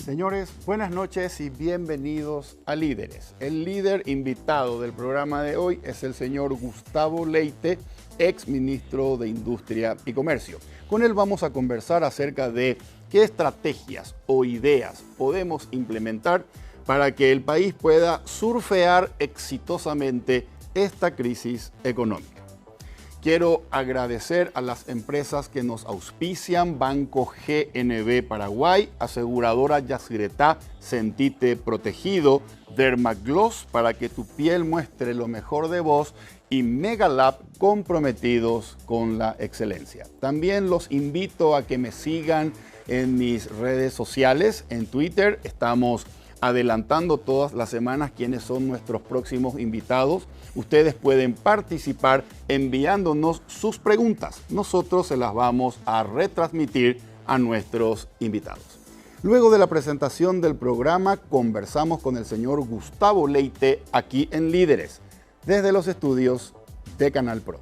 Señores, buenas noches y bienvenidos a Líderes. El líder invitado del programa de hoy es el señor Gustavo Leite, ex ministro de Industria y Comercio. Con él vamos a conversar acerca de qué estrategias o ideas podemos implementar para que el país pueda surfear exitosamente esta crisis económica. Quiero agradecer a las empresas que nos auspician: Banco GNB Paraguay, Aseguradora Yacyretá, Sentite Protegido, Dermagloss para que tu piel muestre lo mejor de vos y Megalab, comprometidos con la excelencia. También los invito a que me sigan en mis redes sociales. En Twitter estamos adelantando todas las semanas quiénes son nuestros próximos invitados. Ustedes pueden participar enviándonos sus preguntas. Nosotros se las vamos a retransmitir a nuestros invitados. Luego de la presentación del programa, conversamos con el señor Gustavo Leite aquí en Líderes, desde los estudios de Canal Pro.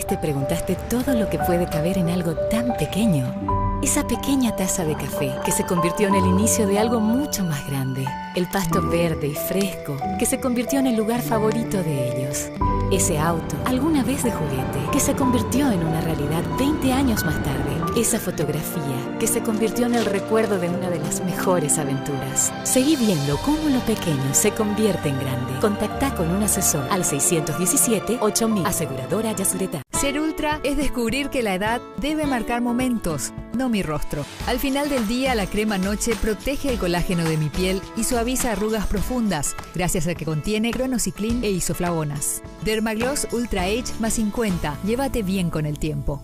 ¿Te preguntaste todo lo que puede caber en algo tan pequeño? Esa pequeña taza de café que se convirtió en el inicio de algo mucho más grande. El pasto verde y fresco que se convirtió en el lugar favorito de ellos. Ese auto, alguna vez de juguete, que se convirtió en una realidad 20 años más tarde. Esa fotografía que se convirtió en el recuerdo de una de las mejores aventuras. Seguí viendo cómo lo pequeño se convierte en grande. Contactá con un asesor al 617-8000. Aseguradora Yacyretá. Ser ultra es descubrir que la edad debe marcar momentos, no mi rostro. Al final del día, la crema noche protege el colágeno de mi piel y suaviza arrugas profundas, gracias a que contiene cronociclín e isoflavonas. Dermagloss Ultra Age más 50. Llévate bien con el tiempo.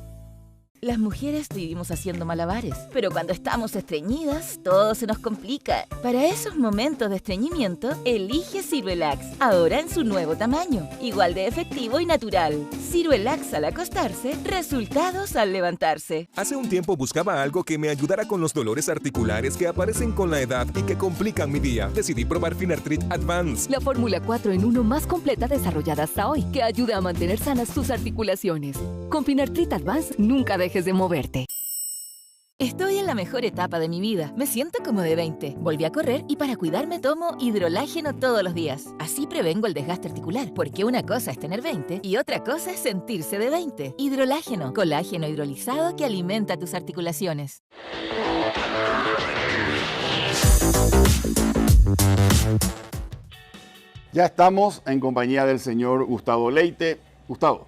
Las mujeres vivimos haciendo malabares, pero cuando estamos estreñidas, todo se nos complica. Para esos momentos de estreñimiento, elige Ciruelax, ahora en su nuevo tamaño, igual de efectivo y natural. Ciruelax al acostarse, resultados al levantarse. Hace un tiempo buscaba algo que me ayudara con los dolores articulares que aparecen con la edad y que complican mi día. Decidí probar Finartrit Advance. La fórmula 4 en 1 más completa desarrollada hasta hoy, que ayuda a mantener sanas tus articulaciones. Con Finartrit Advance, nunca dejes de moverte. Estoy en la mejor etapa de mi vida. Me siento como de 20. Volví a correr y para cuidarme tomo hidrolágeno todos los días. Así prevengo el desgaste articular, porque una cosa es tener 20 y otra cosa es sentirse de 20. Hidrolágeno, colágeno hidrolizado que alimenta tus articulaciones. Ya estamos en compañía del señor Gustavo Leite. Gustavo,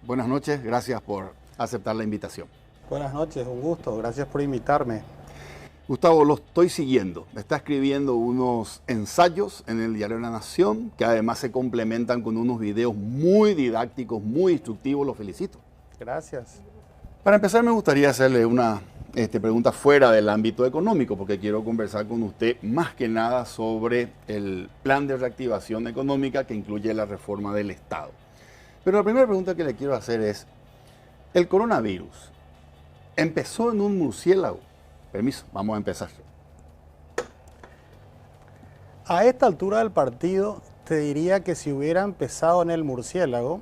buenas noches, gracias por aceptar la invitación. Buenas noches, un gusto, gracias por invitarme. Gustavo, lo estoy siguiendo. Me está escribiendo unos ensayos en el Diario de la Nación que además se complementan con unos videos muy didácticos, muy instructivos. Los felicito. Gracias. Para empezar, me gustaría hacerle una pregunta fuera del ámbito económico, porque quiero conversar con usted más que nada sobre el plan de reactivación económica que incluye la reforma del Estado. Pero la primera pregunta que le quiero hacer es: el coronavirus empezó en un murciélago. Permiso, vamos a empezar. A esta altura del partido, te diría que si hubiera empezado en el murciélago,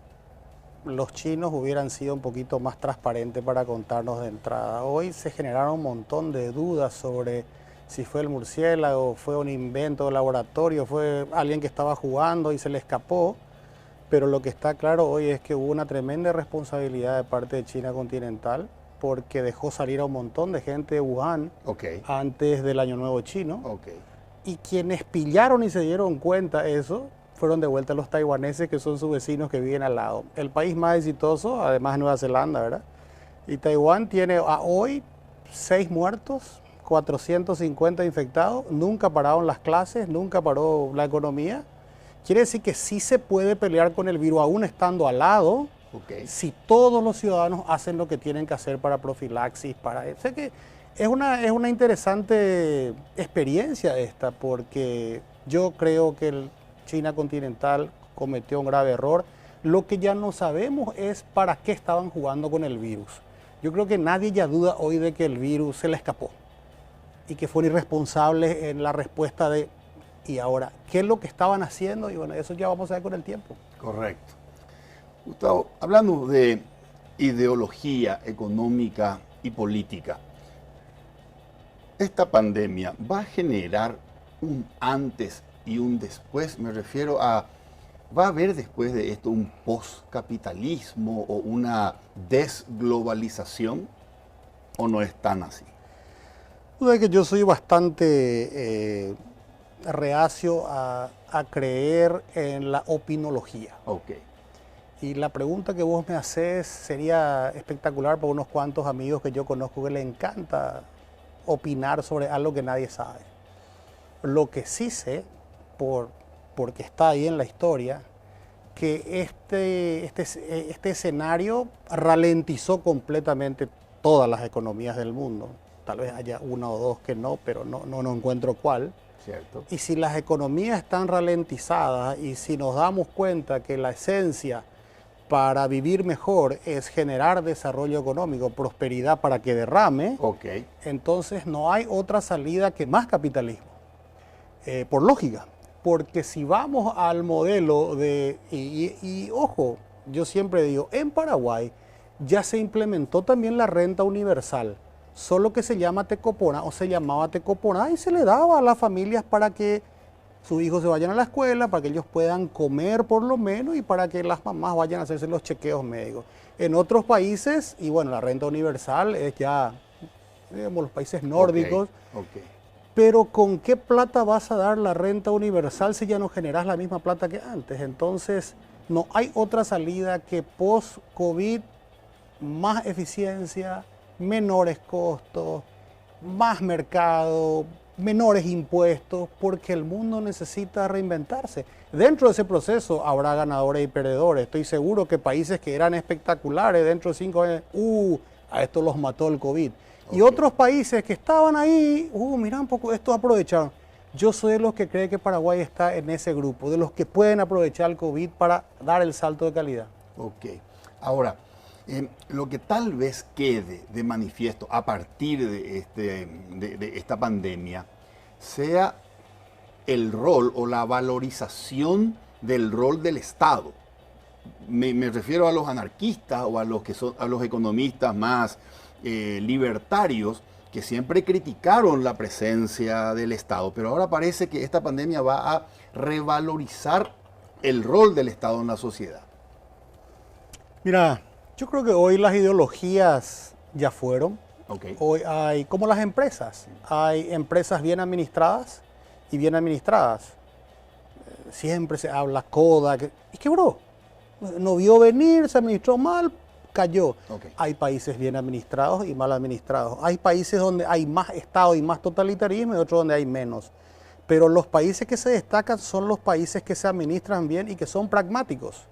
los chinos hubieran sido un poquito más transparentes para contarnos de entrada. Hoy se generaron un montón de dudas sobre si fue el murciélago, fue un invento de laboratorio, fue alguien que estaba jugando y se le escapó. Pero lo que está claro hoy es que hubo una tremenda responsabilidad de parte de China continental, porque dejó salir a un montón de gente de Wuhan antes del Año Nuevo chino. Y quienes pillaron y se dieron cuenta de eso fueron de vuelta los taiwaneses, que son sus vecinos que viven al lado. El país más exitoso, además de Nueva Zelanda, ¿verdad? Y Taiwán tiene a hoy 6 muertos, 450 infectados, nunca pararon las clases, nunca paró la economía. Quiere decir que sí se puede pelear con el virus aún estando al lado, si todos los ciudadanos hacen lo que tienen que hacer para profilaxis, o sea que es una interesante experiencia esta, porque yo creo que China continental cometió un grave error. Lo que ya no sabemos es para qué estaban jugando con el virus. Yo creo que nadie ya duda hoy de que el virus se le escapó y que fueron irresponsables en la respuesta de ¿y ahora qué es lo que estaban haciendo? Y bueno, eso ya vamos a ver con el tiempo. Correcto. Gustavo, hablando de ideología económica y política, ¿esta pandemia va a generar un antes y un después? Me refiero a, ¿va a haber después de esto un postcapitalismo o una desglobalización? ¿O no es tan así? Que yo soy bastante reacio a creer en la opinología. Y la pregunta que vos me haces sería espectacular para unos cuantos amigos que yo conozco que les encanta opinar sobre algo que nadie sabe. Lo que sí sé, porque está ahí en la historia, que este escenario ralentizó completamente todas las economías del mundo. Tal vez haya una o dos que no, pero no encuentro cuál. Cierto. Y si las economías están ralentizadas y si nos damos cuenta que la esencia para vivir mejor es generar desarrollo económico, prosperidad para que derrame, entonces no hay otra salida que más capitalismo, por lógica. Porque si vamos al modelo de, y ojo, yo siempre digo, en Paraguay ya se implementó también la renta universal, solo que se llama Tecopona o se llamaba Tecopona y se le daba a las familias para que sus hijos se vayan a la escuela, para que ellos puedan comer por lo menos y para que las mamás vayan a hacerse los chequeos médicos. En otros países, y bueno, la renta universal es ya, digamos, los países nórdicos. Pero ¿con qué plata vas a dar la renta universal si ya no generas la misma plata que antes? Entonces, no hay otra salida que post-COVID, más eficiencia, menores costos, más mercado, menores impuestos, porque el mundo necesita reinventarse. Dentro de ese proceso habrá ganadores y perdedores. Estoy seguro que países que eran espectaculares dentro de 5 años, a esto los mató el COVID. Y otros países que estaban ahí, mira un poco, estos aprovecharon. Yo soy de los que cree que Paraguay está en ese grupo, de los que pueden aprovechar el COVID para dar el salto de calidad. Ahora, lo que tal vez quede de manifiesto a partir de esta pandemia sea el rol o la valorización del rol del Estado. Me refiero a los anarquistas o a los economistas más libertarios que siempre criticaron la presencia del Estado, pero ahora parece que esta pandemia va a revalorizar el rol del Estado en la sociedad. Mira, yo creo que hoy las ideologías ya fueron. Hoy hay, como las empresas, hay empresas bien administradas y bien administradas. Siempre se habla Kodak y quebró. No vio venir, se administró mal, cayó. Hay países bien administrados y mal administrados. Hay países donde hay más Estado y más totalitarismo y otros donde hay menos. Pero los países que se destacan son los países que se administran bien y que son pragmáticos.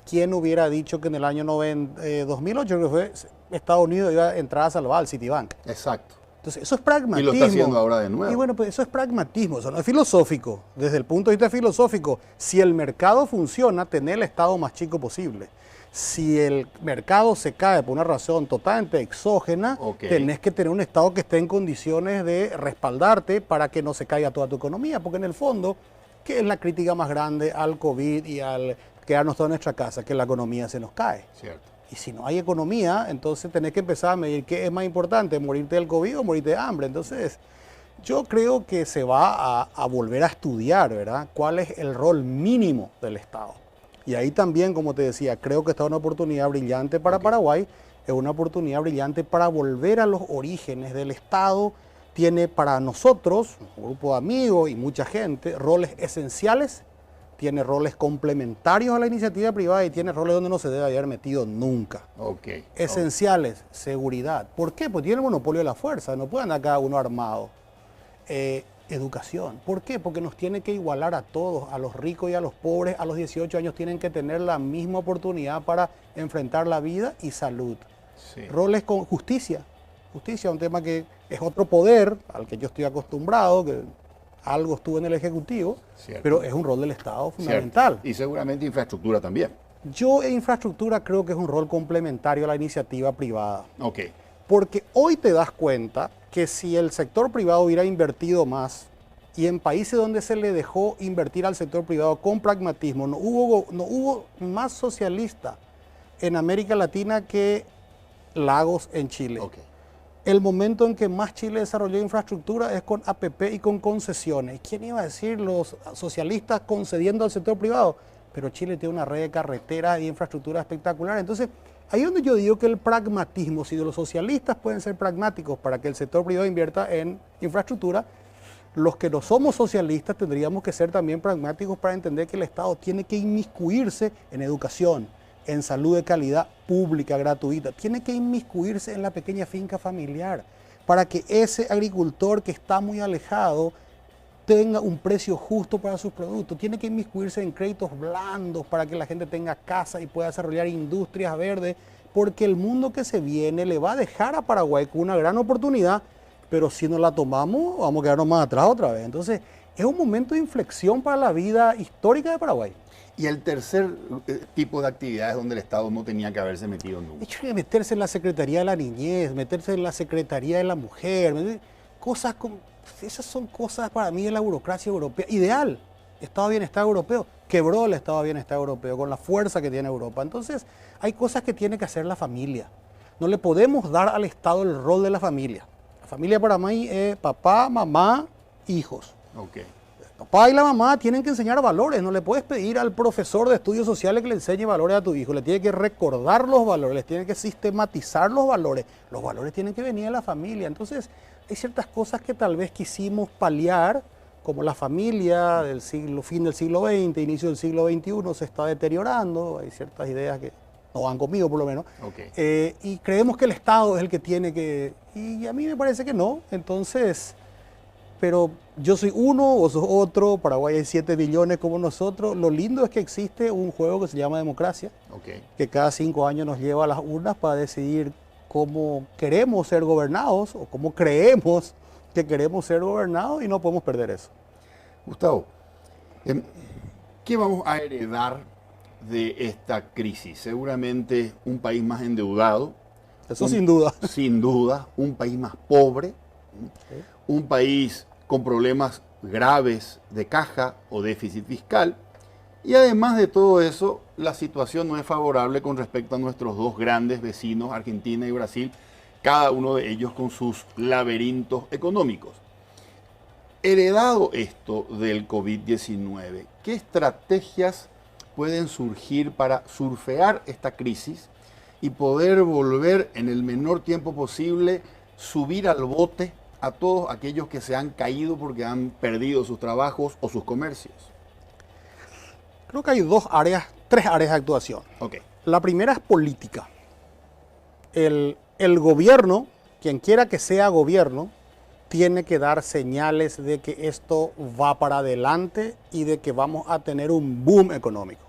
¿Quién hubiera dicho que en el año 2008 creo que fue, Estados Unidos iba a entrar a salvar al Citibank? Exacto. Entonces, eso es pragmatismo. Y lo está haciendo ahora de nuevo. Y bueno, pues eso es pragmatismo, eso no es filosófico. Desde el punto de vista filosófico, si el mercado funciona, tener el Estado más chico posible. Si el mercado se cae por una razón totalmente exógena, tenés que tener un Estado que esté en condiciones de respaldarte para que no se caiga toda tu economía. Porque en el fondo, ¿qué es la crítica más grande al COVID y al quedarnos toda en nuestra casa? Que la economía se nos cae. Cierto. Y si no hay economía, entonces tenés que empezar a medir qué es más importante, morirte del COVID o morirte de hambre. Entonces, yo creo que se va a volver a estudiar, ¿verdad?, cuál es el rol mínimo del Estado. Y ahí también, como te decía, creo que está una oportunidad brillante para Paraguay, es una oportunidad brillante para volver a los orígenes del Estado. Tiene para nosotros, un grupo de amigos y mucha gente, roles esenciales tiene roles complementarios a la iniciativa privada y tiene roles donde no se debe haber metido nunca. Okay. Esenciales, seguridad. ¿Por qué? Pues tiene el monopolio de la fuerza, no puede andar cada uno armado. Educación. ¿Por qué? Porque nos tiene que igualar a todos, a los ricos y a los pobres. A los 18 años tienen que tener la misma oportunidad para enfrentar la vida y salud. Sí. Roles con justicia. Justicia, un tema que es otro poder al que yo estoy acostumbrado, que algo estuvo en el Ejecutivo, Cierto. pero es un rol del Estado fundamental. Cierto. Y seguramente infraestructura también. Yo en infraestructura creo que es un rol complementario a la iniciativa privada. Ok. Porque hoy te das cuenta que si el sector privado hubiera invertido más y en países donde se le dejó invertir al sector privado con pragmatismo, no hubo más socialista en América Latina que Lagos en Chile. Ok. El momento en que más Chile desarrolló infraestructura es con APP y con concesiones. ¿Quién iba a decir los socialistas concediendo al sector privado? Pero Chile tiene una red de carreteras y infraestructura espectacular. Entonces, ahí es donde yo digo que el pragmatismo, si los socialistas pueden ser pragmáticos para que el sector privado invierta en infraestructura, los que no somos socialistas tendríamos que ser también pragmáticos para entender que el Estado tiene que inmiscuirse en educación, en salud de calidad pública, gratuita. Tiene que inmiscuirse en la pequeña finca familiar para que ese agricultor que está muy alejado tenga un precio justo para sus productos. Tiene que inmiscuirse en créditos blandos para que la gente tenga casa y pueda desarrollar industrias verdes, porque el mundo que se viene le va a dejar a Paraguay con una gran oportunidad, pero si no la tomamos vamos a quedarnos más atrás otra vez. Entonces es un momento de inflexión para la vida histórica de Paraguay. Y el tercer tipo de actividades donde el Estado no tenía que haberse metido nunca. De hecho, meterse en la Secretaría de la Niñez, meterse en la Secretaría de la Mujer, cosas como, esas son cosas para mí de la burocracia europea. Ideal, Estado de Bienestar Europeo, quebró el Estado de Bienestar Europeo con la fuerza que tiene Europa. Entonces, hay cosas que tiene que hacer la familia. No le podemos dar al Estado el rol de la familia. La familia para mí es papá, mamá, hijos. Ok. Papá y la mamá tienen que enseñar valores. No le puedes pedir al profesor de estudios sociales que le enseñe valores a tu hijo. Le tiene que recordar los valores, le tiene que sistematizar los valores. Los valores tienen que venir de la familia. Entonces, hay ciertas cosas que tal vez quisimos paliar, como la familia del fin del siglo XX, inicio del siglo XXI, se está deteriorando. Hay ciertas ideas que no van conmigo, por lo menos. Okay. Y creemos que el Estado es el que tiene que... Y a mí me parece que no. Entonces... Pero yo soy uno, vos sos otro, Paraguay hay 7 billones como nosotros. Lo lindo es que existe un juego que se llama democracia, que cada 5 años nos lleva a las urnas para decidir cómo queremos ser gobernados o cómo creemos que queremos ser gobernados, y no podemos perder eso. Gustavo, ¿qué vamos a heredar de esta crisis? Seguramente un país más endeudado. Eso sin duda. Sin duda, un país más pobre, un país con problemas graves de caja o déficit fiscal, y además de todo eso, la situación no es favorable con respecto a nuestros dos grandes vecinos, Argentina y Brasil, cada uno de ellos con sus laberintos económicos. Heredado esto del COVID-19, ¿qué estrategias pueden surgir para surfear esta crisis y poder volver en el menor tiempo posible, subir al bote a todos aquellos que se han caído porque han perdido sus trabajos o sus comercios? Creo que hay 3 áreas de actuación. Okay. La primera es política. El gobierno, quien quiera que sea gobierno, tiene que dar señales de que esto va para adelante y de que vamos a tener un boom económico.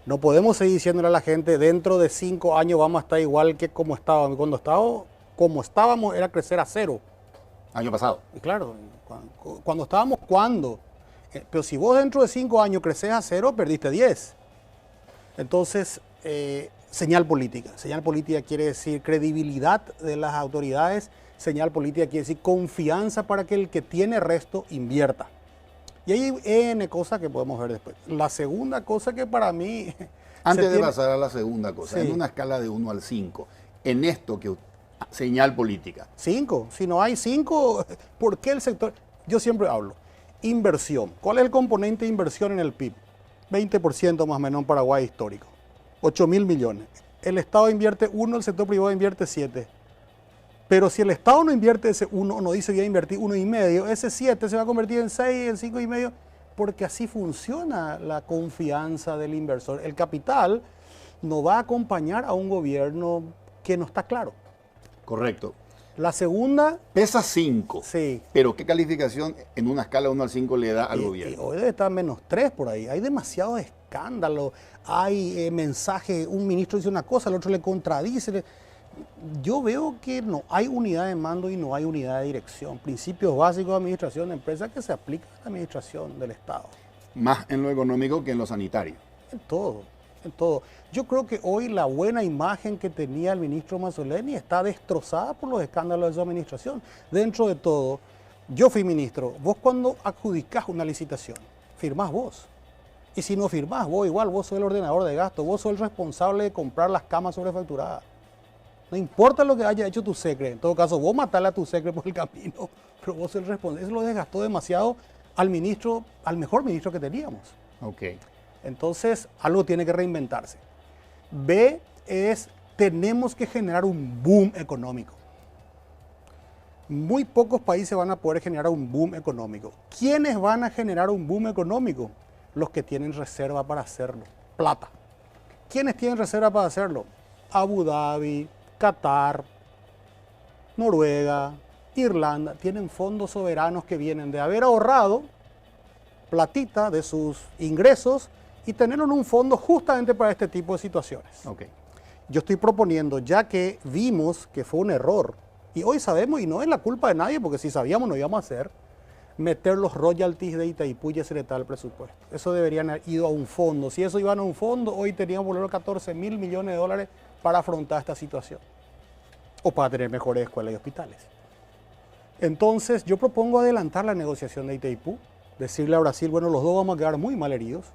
No podemos seguir diciéndole a la gente, dentro de 5 años vamos a estar igual que como estábamos. Como estábamos era crecer a 0. Año pasado. Y claro, cuando estábamos, ¿cuándo? Pero si vos dentro de 5 años creces a 0, perdiste 10. Entonces, señal política. Señal política quiere decir credibilidad de las autoridades. Señal política quiere decir confianza para que el que tiene resto invierta. Y hay N cosas que podemos ver después. La segunda cosa que para mí... Antes de pasar a la segunda cosa, sí, en una escala de 1 al 5, en esto que... Señal política. 5. Si no hay 5, ¿por qué el sector? Yo siempre hablo. Inversión. ¿Cuál es el componente de inversión en el PIB? 20% más o menos en Paraguay histórico. 8.000 millones. El Estado invierte 1, el sector privado invierte 7. Pero si el Estado no invierte ese 1, no dice voy a invertir 1,5, ese 7 se va a convertir en 6, en 5,5, porque así funciona la confianza del inversor. El capital no va a acompañar a un gobierno que no está claro. Correcto. La segunda... Pesa 5. Sí. Pero ¿qué calificación en una escala 1 al 5 le da al gobierno? Hoy debe estar -3 por ahí. Hay demasiado escándalo. Hay mensajes, un ministro dice una cosa, el otro le contradice. Yo veo que no hay unidad de mando y no hay unidad de dirección. Principios básicos de administración de empresas que se aplican a la administración del Estado. Más en lo económico que en lo sanitario. En todo, en todo. Yo creo que hoy la buena imagen que tenía el ministro Mazzoleni está destrozada por los escándalos de su administración. Dentro de todo, yo fui ministro. Vos cuando adjudicás una licitación, firmás vos. Y si no firmás vos, igual vos sos el ordenador de gasto, vos sos el responsable de comprar las camas sobrefacturadas. No importa lo que haya hecho tu secre, en todo caso vos matale a tu secre por el camino, pero vos sos el responsable. Eso lo desgastó demasiado al ministro, al mejor ministro que teníamos. Ok. Entonces, algo tiene que reinventarse. B es, tenemos que generar un boom económico. Muy pocos países van a poder generar un boom económico. ¿Quiénes van a generar un boom económico? Los que tienen reserva para hacerlo. Plata. ¿Quiénes tienen reserva para hacerlo? Abu Dhabi, Qatar, Noruega, Irlanda. Tienen fondos soberanos que vienen de haber ahorrado platita de sus ingresos y tenerlo en un fondo justamente para este tipo de situaciones. Ok. Yo estoy proponiendo, ya que vimos que fue un error, y hoy sabemos, y no es la culpa de nadie, porque si sabíamos no íbamos a hacer, meter los royalties de Itaipú y ese tal presupuesto. Eso deberían haber ido a un fondo. Si eso iban a un fondo, hoy teníamos por lo menos 14 mil millones de dólares para afrontar esta situación. O para tener mejores escuelas y hospitales. Entonces, yo propongo adelantar la negociación de Itaipú, decirle a Brasil, bueno, los dos vamos a quedar muy mal heridos.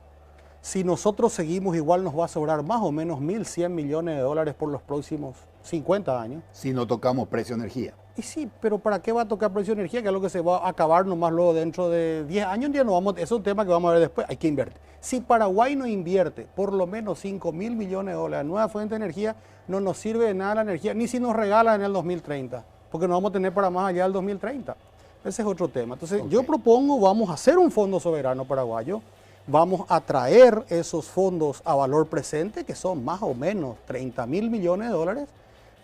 Si nosotros seguimos igual nos va a sobrar más o menos 1.100 millones de dólares por los próximos 50 años. Si no tocamos precio de energía. Y sí, pero ¿para qué va a tocar precio de energía? Que es lo que se va a acabar nomás luego dentro de 10 años. Ya no vamos, eso es un tema que vamos a ver después. Hay que invertir. Si Paraguay no invierte por lo menos 5.000 millones de dólares en nueva fuente de energía, no nos sirve de nada la energía, ni si nos regalan en el 2030, porque no vamos a tener para más allá del 2030. Ese es otro tema. Entonces, yo propongo, vamos a hacer un fondo soberano paraguayo, vamos a traer esos fondos a valor presente, que son más o menos 30.000 millones de dólares,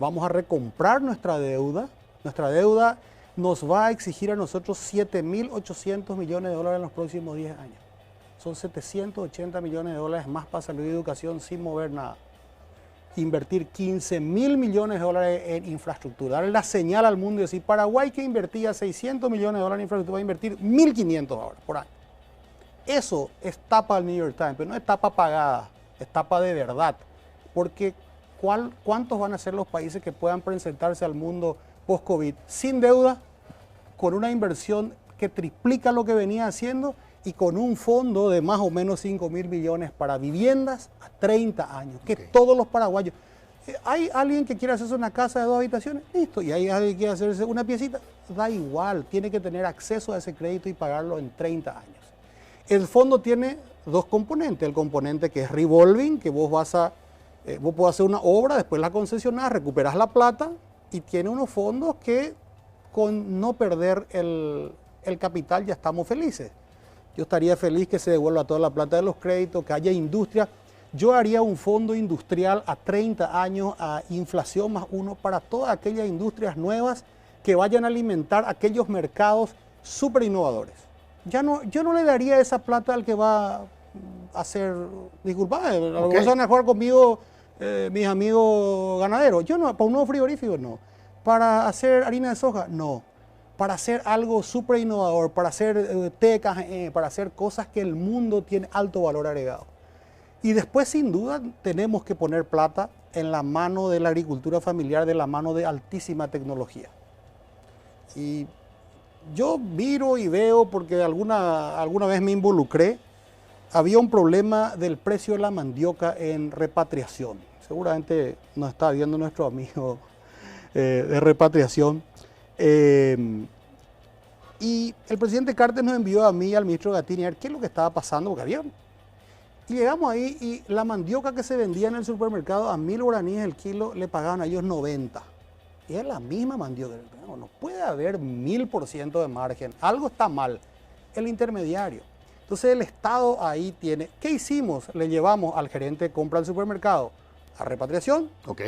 vamos a recomprar nuestra deuda. Nuestra deuda nos va a exigir a nosotros 7.800 millones de dólares en los próximos 10 años. Son 780 millones de dólares más para salud y educación sin mover nada. Invertir 15.000 millones de dólares en infraestructura. Darle la señal al mundo y decir, Paraguay que invertía 600 millones de dólares en infraestructura va a invertir 1.500 ahora por año. Eso es tapa al New York Times, pero no es tapa pagada, es tapa de verdad. Porque ¿cuántos van a ser los países que puedan presentarse al mundo post-COVID sin deuda, con una inversión que triplica lo que venía haciendo y con un fondo de más o menos 5.000 millones para viviendas a 30 años? Que todos los paraguayos... ¿Hay alguien que quiere hacerse una casa de 2 habitaciones? Listo. ¿Y hay alguien que quiere hacerse una piecita? Da igual, tiene que tener acceso a ese crédito y pagarlo en 30 años. El fondo tiene 2 componentes. El componente que es revolving, que vos podés hacer una obra, después la concesionás, recuperás la plata, y tiene unos fondos que con no perder el capital ya estamos felices. Yo estaría feliz que se devuelva toda la plata de los créditos, que haya industria. Yo haría un fondo industrial a 30 años a inflación más 1 para todas aquellas industrias nuevas que vayan a alimentar aquellos mercados súper innovadores. Yo no le daría esa plata al que va a hacer, disculpa, a lo mejor van a jugar conmigo mis amigos ganaderos. Yo no, para un nuevo frigorífico no. Para hacer harina de soja, no. Para hacer algo súper innovador, para hacer tecas, para hacer cosas que el mundo tiene alto valor agregado. Y después, sin duda, tenemos que poner plata en la mano de la agricultura familiar, de la mano de altísima tecnología. Y yo miro y veo, porque alguna vez me involucré, había un problema del precio de la mandioca en repatriación. Seguramente nos está viendo nuestro amigo de repatriación. Y el presidente Carter nos envió a mí y al ministro Gatini a ver qué es lo que estaba pasando, porque había... Y llegamos ahí y la mandioca que se vendía en el supermercado a 1.000 guaraníes el kilo, le pagaban a ellos 90. Y es la misma mandioca. No puede haber 1000% de margen. Algo está mal. El intermediario. Entonces el Estado ahí tiene, ¿qué hicimos? Le llevamos al gerente de compra del supermercado a repatriación. Ok.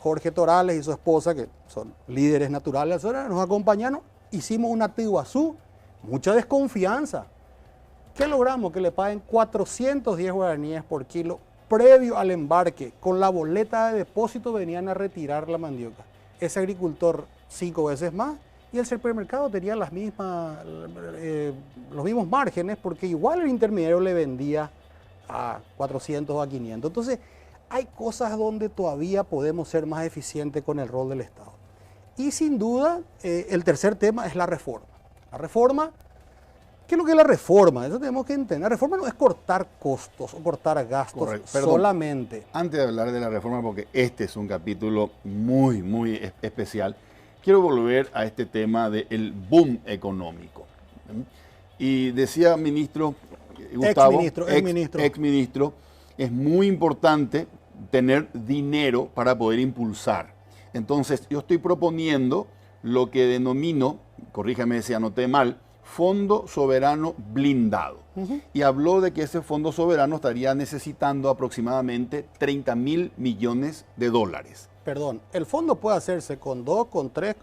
Jorge Torales y su esposa, que son líderes naturales, nos acompañaron, hicimos una Tiguazú, mucha desconfianza. ¿Qué logramos? Que le paguen 410 guaraníes por kilo previo al embarque. Con la boleta de depósito venían a retirar la mandioca. Ese agricultor 5 veces más y el supermercado tenía los mismos márgenes porque igual el intermediario le vendía a 400 o a 500. Entonces, hay cosas donde todavía podemos ser más eficientes con el rol del Estado. Y sin duda, el tercer tema es la reforma. La reforma, ¿qué es lo que es la reforma? Eso tenemos que entender. La reforma no es cortar costos o cortar gastos solamente. Antes de hablar de la reforma, porque este es un capítulo muy, muy especial, quiero volver a este tema del boom económico. Y decía ministro Gustavo, ex-ministro, es muy importante tener dinero para poder impulsar. Entonces, yo estoy proponiendo lo que denomino, corríjame si anoté mal, Fondo Soberano Blindado. Y habló de que ese Fondo Soberano estaría necesitando aproximadamente 30.000 millones de dólares. Perdón, el fondo puede hacerse con 2, con 3.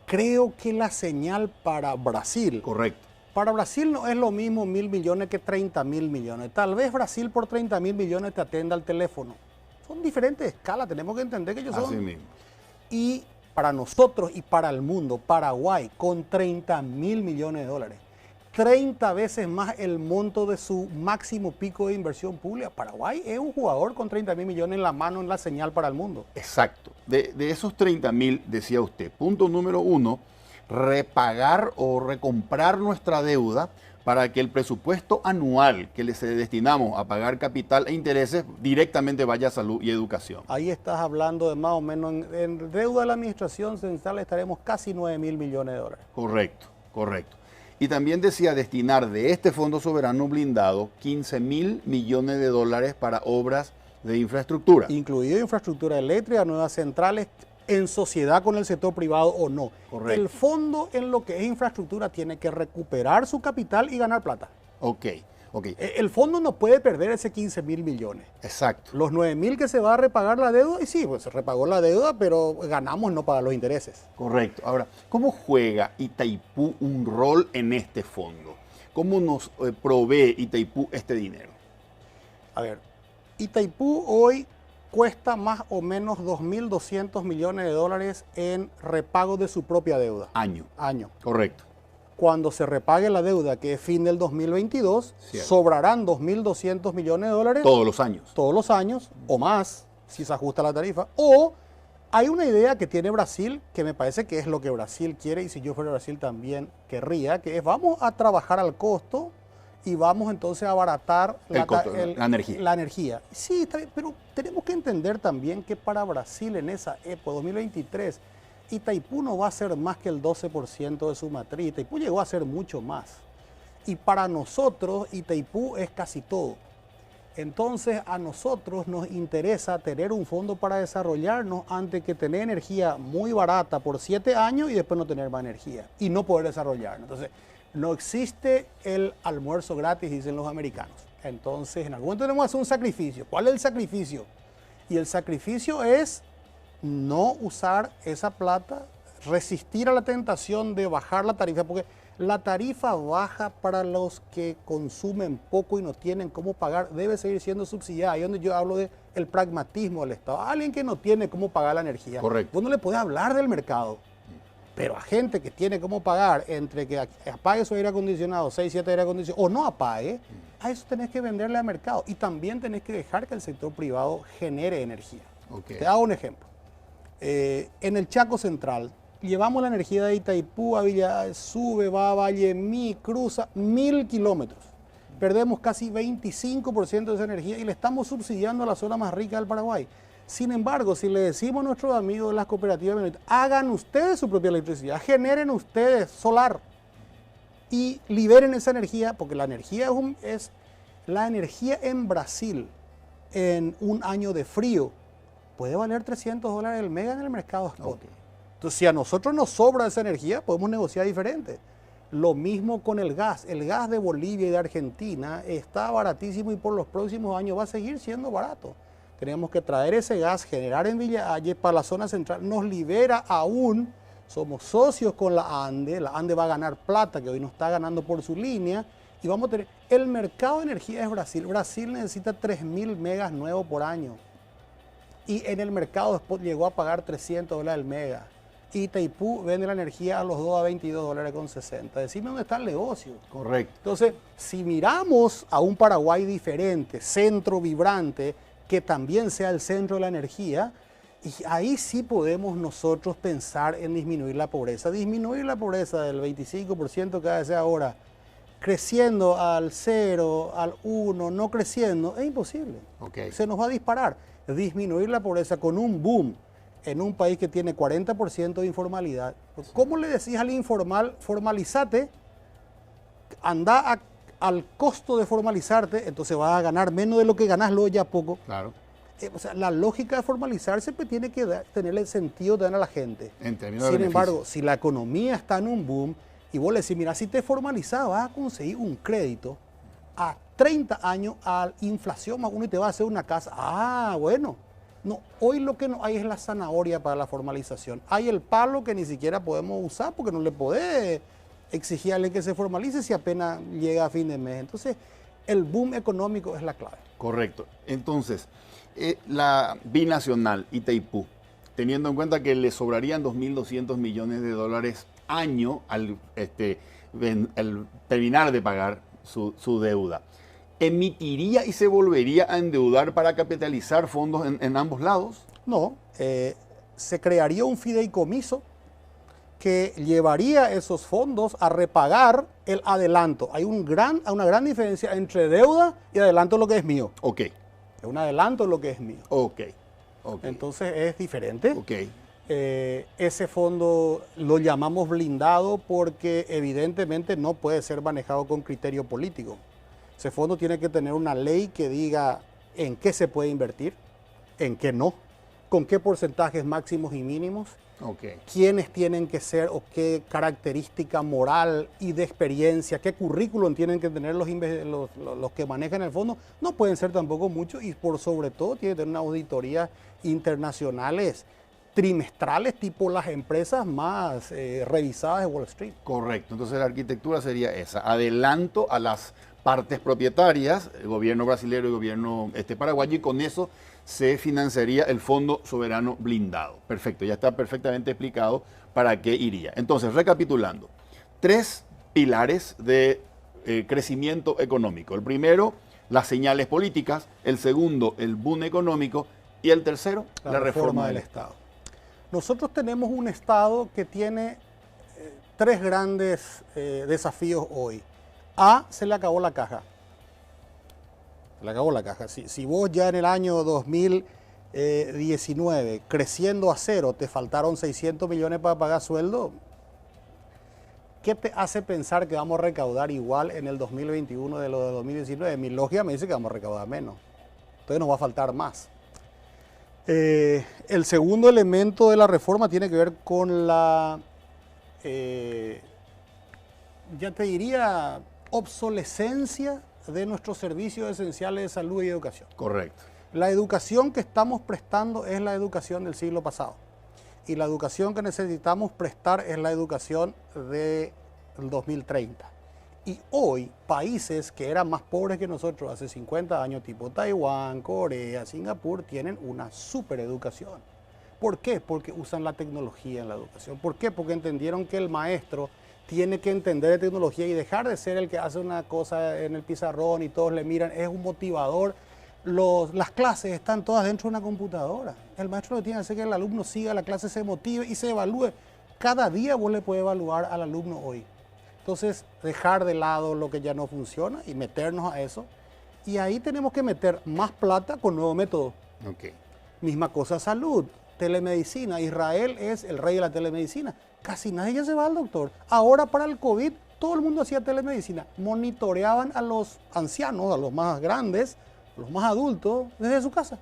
Creo que la señal para Brasil. Correcto. Para Brasil no es lo mismo 1.000 millones que 30.000 millones. Tal vez Brasil por 30.000 millones te atienda al teléfono. Son diferentes escalas, tenemos que entender que ellos son. Así mismo. Y para nosotros y para el mundo, Paraguay con 30.000 millones de dólares, 30 veces más el monto de su máximo pico de inversión pública. Paraguay es un jugador con 30.000 millones en la mano en la señal para el mundo. Exacto. De esos 30.000, decía usted, punto número 1, repagar o recomprar nuestra deuda para que el presupuesto anual que le destinamos a pagar capital e intereses directamente vaya a salud y educación. Ahí estás hablando de más o menos, en deuda de la administración central estaremos casi 9.000 millones de dólares. Correcto, correcto. Y también decía destinar de este Fondo Soberano Blindado 15.000 millones de dólares para obras de infraestructura. Incluido infraestructura eléctrica, nuevas centrales, en sociedad con el sector privado o no. Correcto. El fondo en lo que es infraestructura tiene que recuperar su capital y ganar plata. Ok. El fondo no puede perder ese 15.000 millones. Exacto. Los 9.000 que se va a repagar la deuda, y sí, pues se repagó la deuda, pero ganamos no pagar los intereses. Correcto. Ahora, ¿cómo juega Itaipú un rol en este fondo? ¿Cómo nos provee Itaipú este dinero? A ver, Itaipú hoy cuesta más o menos 2.200 millones de dólares en repago de su propia deuda. Año. Correcto. Cuando se repague la deuda, que es fin del 2022, cierto, sobrarán 2.200 millones de dólares. Todos los años. Todos los años, o más, si se ajusta la tarifa. O hay una idea que tiene Brasil, que me parece que es lo que Brasil quiere, y si yo fuera Brasil también querría, que es vamos a trabajar al costo y vamos entonces a abaratar la energía. Sí, está bien, pero tenemos que entender también que para Brasil en esa época, 2023, Itaipú no va a ser más que el 12% de su matriz. Itaipú llegó a ser mucho más. Y para nosotros, Itaipú es casi todo. Entonces, a nosotros nos interesa tener un fondo para desarrollarnos antes que tener energía muy barata por 7 años y después no tener más energía y no poder desarrollarnos. Entonces, no existe el almuerzo gratis, dicen los americanos. Entonces, en algún momento tenemos que hacer un sacrificio. ¿Cuál es el sacrificio? Y el sacrificio es no usar esa plata, resistir a la tentación de bajar la tarifa, porque la tarifa baja para los que consumen poco y no tienen cómo pagar debe seguir siendo subsidiada. Ahí es donde yo hablo del pragmatismo del Estado. A alguien que no tiene cómo pagar la energía, correcto, vos no le podés hablar del mercado. Pero a gente que tiene cómo pagar, entre que apague su aire acondicionado, 6, 7 aire acondicionado, o no apague, a eso tenés que venderle al mercado. Y también tenés que dejar que el sector privado genere energía. Okay. Te hago un ejemplo. En el Chaco Central, llevamos la energía de Itaipú a Villa, sube, va a Vallemí, cruza 1.000 kilómetros. Perdemos casi 25% de esa energía y le estamos subsidiando a la zona más rica del Paraguay. Sin embargo, si le decimos a nuestros amigos de las cooperativas, hagan ustedes su propia electricidad, generen ustedes solar y liberen esa energía, porque la energía es la energía en Brasil en un año de frío puede valer $300 el mega en el mercado spot. Okay. Entonces, si a nosotros nos sobra esa energía, podemos negociar diferente. Lo mismo con el gas. El gas de Bolivia y de Argentina está baratísimo y por los próximos años va a seguir siendo barato. Tenemos que traer ese gas, generar en Villa Ayes para la zona central. Nos libera aún, somos socios con la ANDE va a ganar plata que hoy no está ganando por su línea y vamos a tener, el mercado de energía es Brasil. Brasil necesita 3.000 megas nuevos por año y en el mercado spot llegó a pagar $300 el mega. Y Itaipú vende la energía a los 2 a $22.60. Decime dónde está el negocio. Correcto. Entonces, si miramos a un Paraguay diferente, centro vibrante, que también sea el centro de la energía, y ahí sí podemos nosotros pensar en disminuir la pobreza. Disminuir la pobreza del 25% que hace ahora, creciendo al 0, al 1, no creciendo, es imposible. Okay. Se nos va a disparar. Disminuir la pobreza con un boom en un país que tiene 40% de informalidad. ¿Cómo le decís al informal, formalizate, anda al costo de formalizarte, entonces vas a ganar menos de lo que ganas luego ya poco? Claro. O sea, la lógica de formalizarse pues, tiene que tener el sentido de dar a la gente. En términos de Sin embargo, beneficio. si la economía está en un boom y vos le decís, mira, si te formalizas vas a conseguir un crédito a 30 años a inflación más uno y te va a hacer una casa. Ah, bueno. No, hoy lo que no hay es la zanahoria para la formalización. Hay el palo que ni siquiera podemos usar porque no le podés exigir a alguien que se formalice si apenas llega a fin de mes. Entonces, el boom económico es la clave. Correcto. Entonces, la binacional Itaipú, teniendo en cuenta que le sobrarían $2.200 millones año al terminar de pagar su deuda, ¿emitiría y se volvería a endeudar para capitalizar fondos en ambos lados? No, se crearía un fideicomiso que llevaría esos fondos a repagar el adelanto. Hay una gran diferencia entre deuda y adelanto lo que es mío. Ok. Es un adelanto lo que es mío. Ok. Entonces es diferente. Ok. Ese fondo lo llamamos blindado porque evidentemente no puede ser manejado con criterio político. Ese fondo tiene que tener una ley que diga en qué se puede invertir, en qué no, con qué porcentajes máximos y mínimos, quiénes tienen que ser o qué característica moral y de experiencia, qué currículum tienen que tener los que manejan el fondo. No pueden ser tampoco muchos y por sobre todo tiene que tener una auditoría internacionales trimestrales tipo las empresas más revisadas de Wall Street. Correcto, entonces la arquitectura sería esa, adelanto a las partes propietarias, el gobierno brasileño y el gobierno paraguayo, y con eso se financiaría el Fondo Soberano Blindado. Perfecto, ya está perfectamente explicado para qué iría. Entonces, recapitulando, 3 pilares de crecimiento económico. El primero, las señales políticas. El segundo, el boom económico. Y el tercero, la reforma del Estado. Nosotros tenemos un Estado que tiene 3 grandes desafíos hoy. Se le acabó la caja. Se le acabó la caja. Si vos ya en el año 2019, creciendo a 0, te faltaron 600 millones para pagar sueldo, ¿qué te hace pensar que vamos a recaudar igual en el 2021 de lo de 2019? Mi lógica me dice que vamos a recaudar menos. Entonces nos va a faltar más. El segundo elemento de la reforma tiene que ver con la, ya te diría, obsolescencia de nuestros servicios esenciales de salud y educación. Correcto. La educación que estamos prestando es la educación del siglo pasado. Y la educación que necesitamos prestar es la educación del 2030. Y hoy, países que eran más pobres que nosotros hace 50 años, tipo Taiwán, Corea, Singapur, tienen una supereducación. ¿Por qué? Porque usan la tecnología en la educación. ¿Por qué? Porque entendieron que el maestro tiene que entender de tecnología y dejar de ser el que hace una cosa en el pizarrón y todos le miran, es un motivador. Las clases están todas dentro de una computadora. El maestro lo que tiene que hacer que el alumno siga la clase, se motive y se evalúe. Cada día vos le puedes evaluar al alumno hoy. Entonces, dejar de lado lo que ya no funciona y meternos a eso. Y ahí tenemos que meter más plata con nuevos métodos. Misma cosa, salud, telemedicina. Israel es el rey de la telemedicina. Casi nadie ya se va al doctor. Ahora para el COVID, todo el mundo hacía telemedicina. Monitoreaban a los ancianos, a los más grandes, a los más adultos, desde su casa.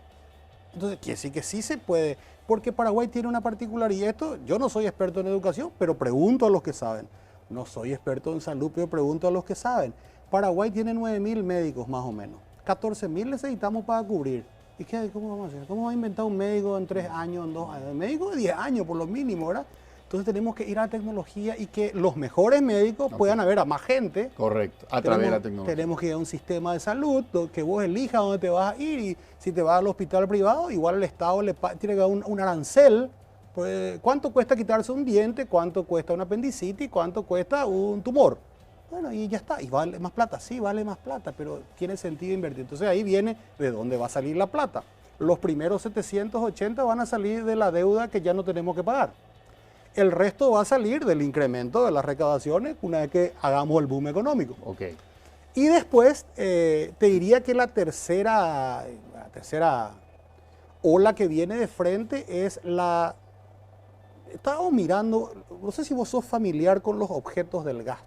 Entonces, quiere decir que sí se puede. Porque Paraguay tiene una particularidad. Esto, yo no soy experto en educación, pero pregunto a los que saben. No soy experto en salud, pero pregunto a los que saben. Paraguay tiene 9.000 médicos más o menos. 14.000 necesitamos para cubrir. ¿Y qué, cómo vamos a hacer? ¿Cómo va a inventar un médico en 3 años, en 2 años? Un médico de 10 años por lo mínimo, ¿verdad? Entonces tenemos que ir a la tecnología y que los mejores médicos puedan ver a más gente. Correcto, a través de la tecnología. Tenemos que ir a un sistema de salud que vos elijas dónde te vas a ir, y si te vas al hospital privado, igual el Estado tiene que dar un arancel. Pues, ¿cuánto cuesta quitarse un diente? ¿Cuánto cuesta una apendicitis? ¿Cuánto cuesta un tumor? Bueno, y ya está. ¿Y vale más plata? Sí, vale más plata, pero tiene sentido invertir. Entonces ahí viene de dónde va a salir la plata. Los primeros 780 van a salir de la deuda que ya no tenemos que pagar. El resto va a salir del incremento de las recaudaciones una vez que hagamos el boom económico. Okay. Y después te diría que la tercera ola que viene de frente es la... Estábamos mirando, no sé si vos sos familiar con los objetos del gasto.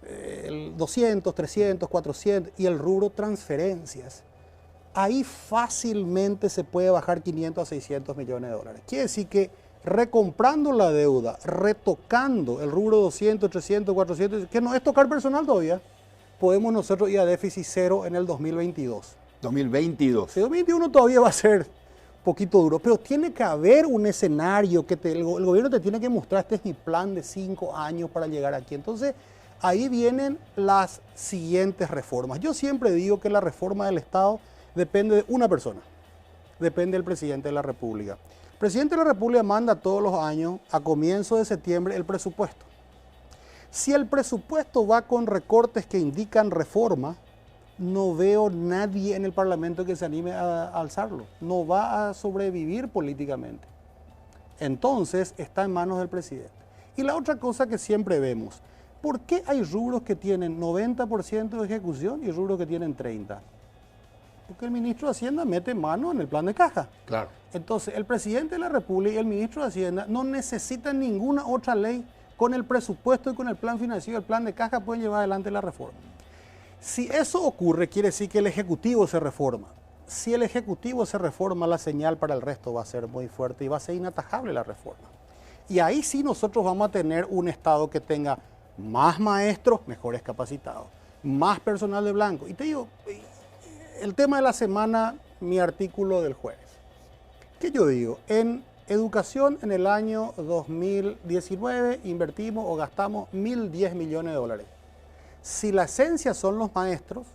El 200, 300, 400 y el rubro transferencias. Ahí fácilmente se puede bajar 500 a 600 millones de dólares. Quiere decir que recomprando la deuda, retocando el rubro 200, 300, 400, que no es tocar personal todavía, podemos nosotros ir a déficit cero en el 2022. 2022. El 2021 todavía va a ser poquito duro, pero tiene que haber un escenario que el gobierno te tiene que mostrar, este es mi plan de 5 años para llegar aquí. Entonces, ahí vienen las siguientes reformas. Yo siempre digo que la reforma del Estado depende de una persona, depende del presidente de la República. El presidente de la República manda todos los años, a comienzo de septiembre, el presupuesto. Si el presupuesto va con recortes que indican reforma, no veo nadie en el Parlamento que se anime a alzarlo. No va a sobrevivir políticamente. Entonces, está en manos del presidente. Y la otra cosa que siempre vemos, ¿por qué hay rubros que tienen 90% de ejecución y rubros que tienen 30%? Porque el ministro de Hacienda mete mano en el plan de caja. Claro. Entonces, el presidente de la República y el ministro de Hacienda no necesitan ninguna otra ley. Con el presupuesto y con el plan financiero, el plan de caja pueden llevar adelante la reforma. Si eso ocurre, quiere decir que el Ejecutivo se reforma. Si el Ejecutivo se reforma, la señal para el resto va a ser muy fuerte y va a ser inatajable la reforma. Y ahí sí nosotros vamos a tener un Estado que tenga más maestros, mejores capacitados, más personal de blanco. Y te digo, el tema de la semana, mi artículo del jueves. ¿Qué yo digo? En educación, en el año 2019 invertimos o gastamos 1.010 millones de dólares. Si la esencia son los maestros,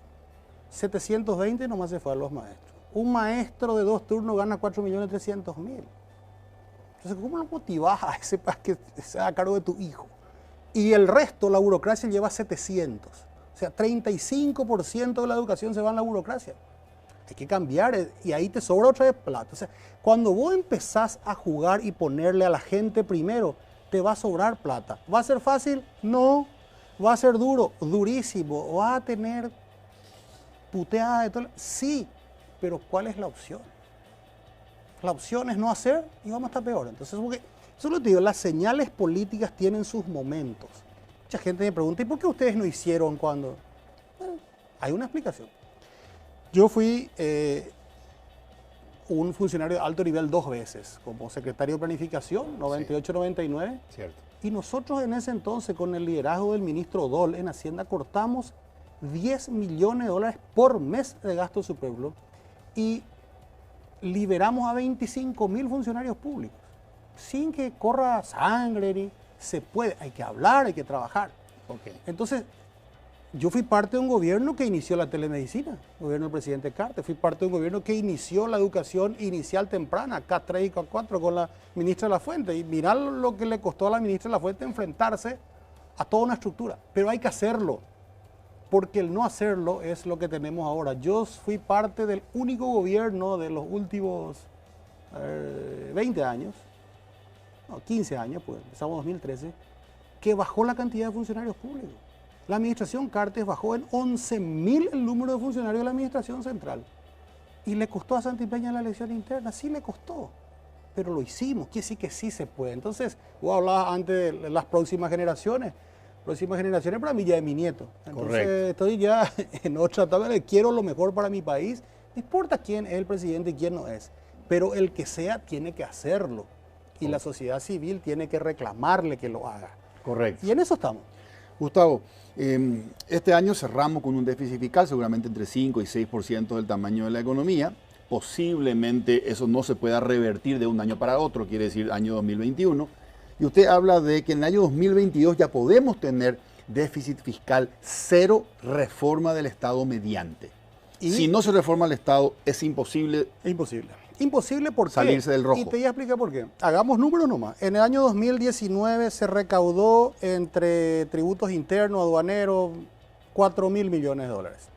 720 nomás se fue a los maestros. Un maestro de 2 turnos gana 4.300.000. Entonces, ¿cómo lo motivas a ese para que sea a cargo de tu hijo? Y el resto, la burocracia lleva 700. O sea, 35% de la educación se va en la burocracia. Hay que cambiar y ahí te sobra otra vez plata. O sea, cuando vos empezás a jugar y ponerle a la gente primero, te va a sobrar plata. ¿Va a ser fácil? No. ¿Va a ser duro? Durísimo. ¿Va a tener puteada de todo? Sí, pero ¿cuál es la opción? La opción es no hacer y vamos a estar peor. Entonces, porque, solo te digo, las señales políticas tienen sus momentos. Mucha gente me pregunta, ¿y por qué ustedes no hicieron cuando? Bueno, hay una explicación. Yo fui un funcionario de alto nivel 2 veces, como secretario de Planificación, 98-99. Cierto. Y nosotros en ese entonces, con el liderazgo del ministro Dol en Hacienda, cortamos 10 millones de dólares por mes de gasto superfluo y liberamos a 25.000 funcionarios públicos, sin que corra sangre, ni se puede, hay que hablar, hay que trabajar. Okay. Entonces, yo fui parte de un gobierno que inició la telemedicina, el gobierno del presidente Carter. Fui parte de un gobierno que inició la educación inicial temprana, K3 y K4, con la ministra Lafuente. Y mirá lo que le costó a la ministra Lafuente enfrentarse a toda una estructura. Pero hay que hacerlo, porque el no hacerlo es lo que tenemos ahora. Yo fui parte del único gobierno de los últimos 20 años, no, 15 años, pues empezamos en 2013, que bajó la cantidad de funcionarios públicos. La administración Cartes bajó en 11.000 el número de funcionarios de la administración central. Y le costó a Santibáñez la elección interna, sí le costó, pero lo hicimos, quiere decir que sí se puede. Entonces, vos hablabas antes de las próximas generaciones para mí ya es mi nieto. Entonces, correcto, estoy ya en otra etapa, quiero lo mejor para mi país, no importa quién es el presidente y quién no es, pero el que sea tiene que hacerlo. Y la sociedad civil tiene que reclamarle que lo haga. Correcto. Y en eso estamos. Gustavo, este año cerramos con un déficit fiscal seguramente entre 5 y 6% del tamaño de la economía. Posiblemente eso no se pueda revertir de un año para otro, quiere decir año 2021. Y usted habla de que en el año 2022 ya podemos tener déficit fiscal cero, reforma del Estado mediante. Y si no se reforma el Estado, es imposible. Es imposible. Imposible porque salirse del rojo. Y te voy a explicar por qué. Hagamos números nomás. En el año 2019 se recaudó entre tributos internos, aduaneros, 4.000 millones de dólares.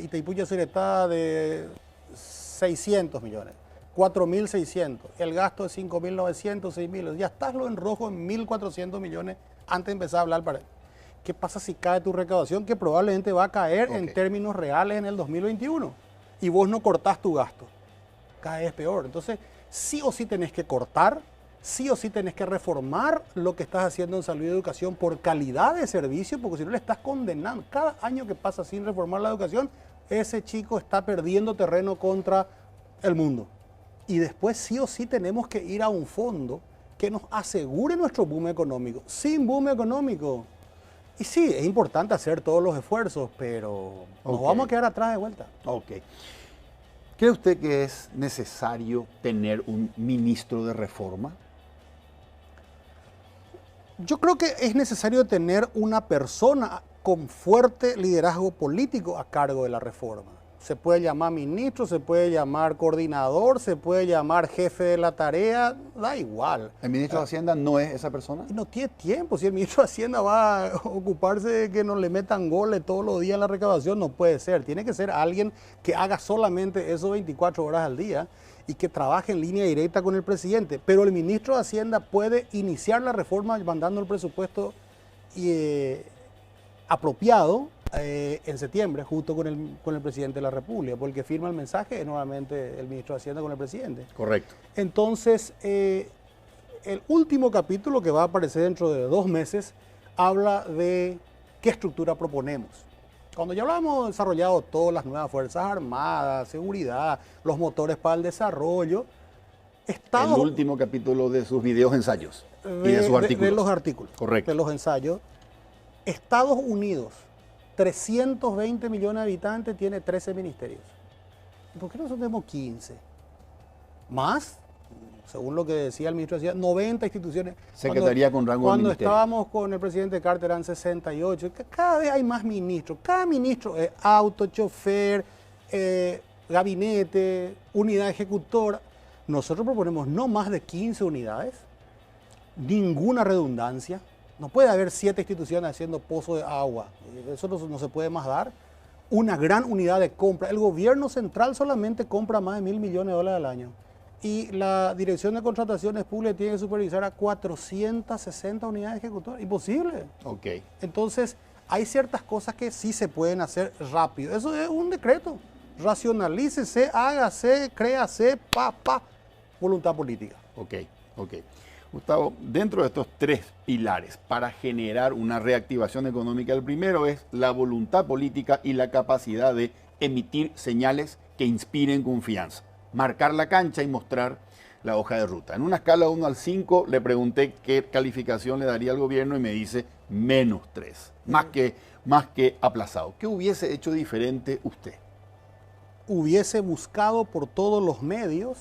Itaipú Yacyretá está de 600 millones. 4.600. El gasto es 5.900, 6.000. Ya estás lo en rojo en 1.400 millones antes de empezar a hablar para él. ¿Qué pasa si cae tu recaudación? Que probablemente va a caer en términos reales en el 2021. Y vos no cortás tu gasto. Cada vez peor. Entonces, sí o sí tenés que cortar, sí o sí tenés que reformar lo que estás haciendo en salud y educación por calidad de servicio, porque si no le estás condenando. Cada año que pasa sin reformar la educación, ese chico está perdiendo terreno contra el mundo. Y después sí o sí tenemos que ir a un fondo que nos asegure nuestro boom económico. Sin boom económico. Y sí, es importante hacer todos los esfuerzos, pero nos vamos a quedar atrás de vuelta. Ok. ¿Cree usted que es necesario tener un ministro de reforma? Yo creo que es necesario tener una persona con fuerte liderazgo político a cargo de la reforma. Se puede llamar ministro, se puede llamar coordinador, se puede llamar jefe de la tarea, da igual. ¿El ministro de Hacienda no es esa persona? No tiene tiempo. Si el ministro de Hacienda va a ocuparse de que no le metan goles todos los días en la recaudación, no puede ser. Tiene que ser alguien que haga solamente eso 24 horas al día y que trabaje en línea directa con el presidente. Pero el ministro de Hacienda puede iniciar la reforma mandando el presupuesto apropiado en septiembre, justo con el presidente de la República, porque firma el mensaje es normalmente el ministro de Hacienda con el presidente. Correcto. Entonces, el último capítulo que va a aparecer dentro de 2 meses habla de qué estructura proponemos. Cuando ya hablamos desarrollado todas las nuevas Fuerzas Armadas, seguridad, los motores para el desarrollo, el último capítulo de sus videos ensayos y de sus artículos. De los artículos. Correcto. De los ensayos. Estados Unidos, 320 millones de habitantes, tiene 13 ministerios. ¿Por qué nosotros tenemos 15? Más, según lo que decía el ministro de Hacienda, 90 instituciones. Secretaría con rango de Cuando ministerio. estábamos con el presidente Carter eran 68. Cada vez hay más ministros. Cada ministro es auto, chofer, gabinete, unidad ejecutora. Nosotros proponemos no más de 15 unidades, ninguna redundancia. No puede haber 7 instituciones haciendo pozo de agua. Eso no se puede más dar. Una gran unidad de compra. El gobierno central solamente compra más de $1.000 millones al año. Y la Dirección de Contrataciones Públicas tiene que supervisar a 460 unidades ejecutoras. Imposible. Ok. Entonces, hay ciertas cosas que sí se pueden hacer rápido. Eso es un decreto. Racionalícese, hágase, créase, voluntad política. Ok. Gustavo, dentro de estos 3 pilares para generar una reactivación económica, el primero es la voluntad política y la capacidad de emitir señales que inspiren confianza, marcar la cancha y mostrar la hoja de ruta. En una escala de 1 al 5 le pregunté qué calificación le daría al gobierno y me dice -3, más que aplazado. ¿Qué hubiese hecho diferente usted? Hubiese buscado por todos los medios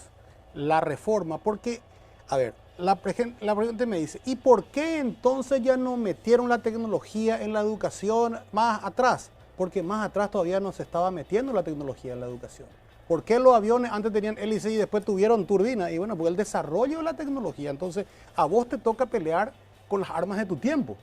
la reforma, porque, a ver, la pregunta me dice, ¿y por qué entonces ya no metieron la tecnología en la educación más atrás? Porque más atrás todavía no se estaba metiendo la tecnología en la educación. ¿Por qué los aviones antes tenían hélice y después tuvieron turbina? Y bueno, porque el desarrollo de la tecnología. Entonces, a vos te toca pelear con las armas de tu tiempo.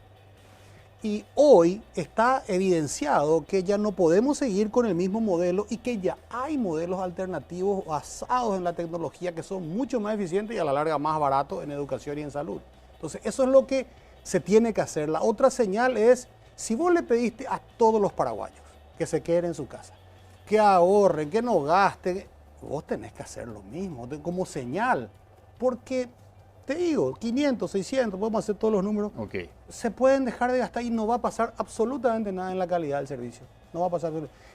Y hoy está evidenciado que ya no podemos seguir con el mismo modelo y que ya hay modelos alternativos basados en la tecnología que son mucho más eficientes y a la larga más baratos en educación y en salud. Entonces, eso es lo que se tiene que hacer. La otra señal es, si vos le pediste a todos los paraguayos que se queden en su casa, que ahorren, que no gasten, vos tenés que hacer lo mismo como señal. Porque, te digo, 500, 600, podemos hacer todos los números. Okay. Se pueden dejar de gastar y no va a pasar absolutamente nada en la calidad del servicio. No va a pasar.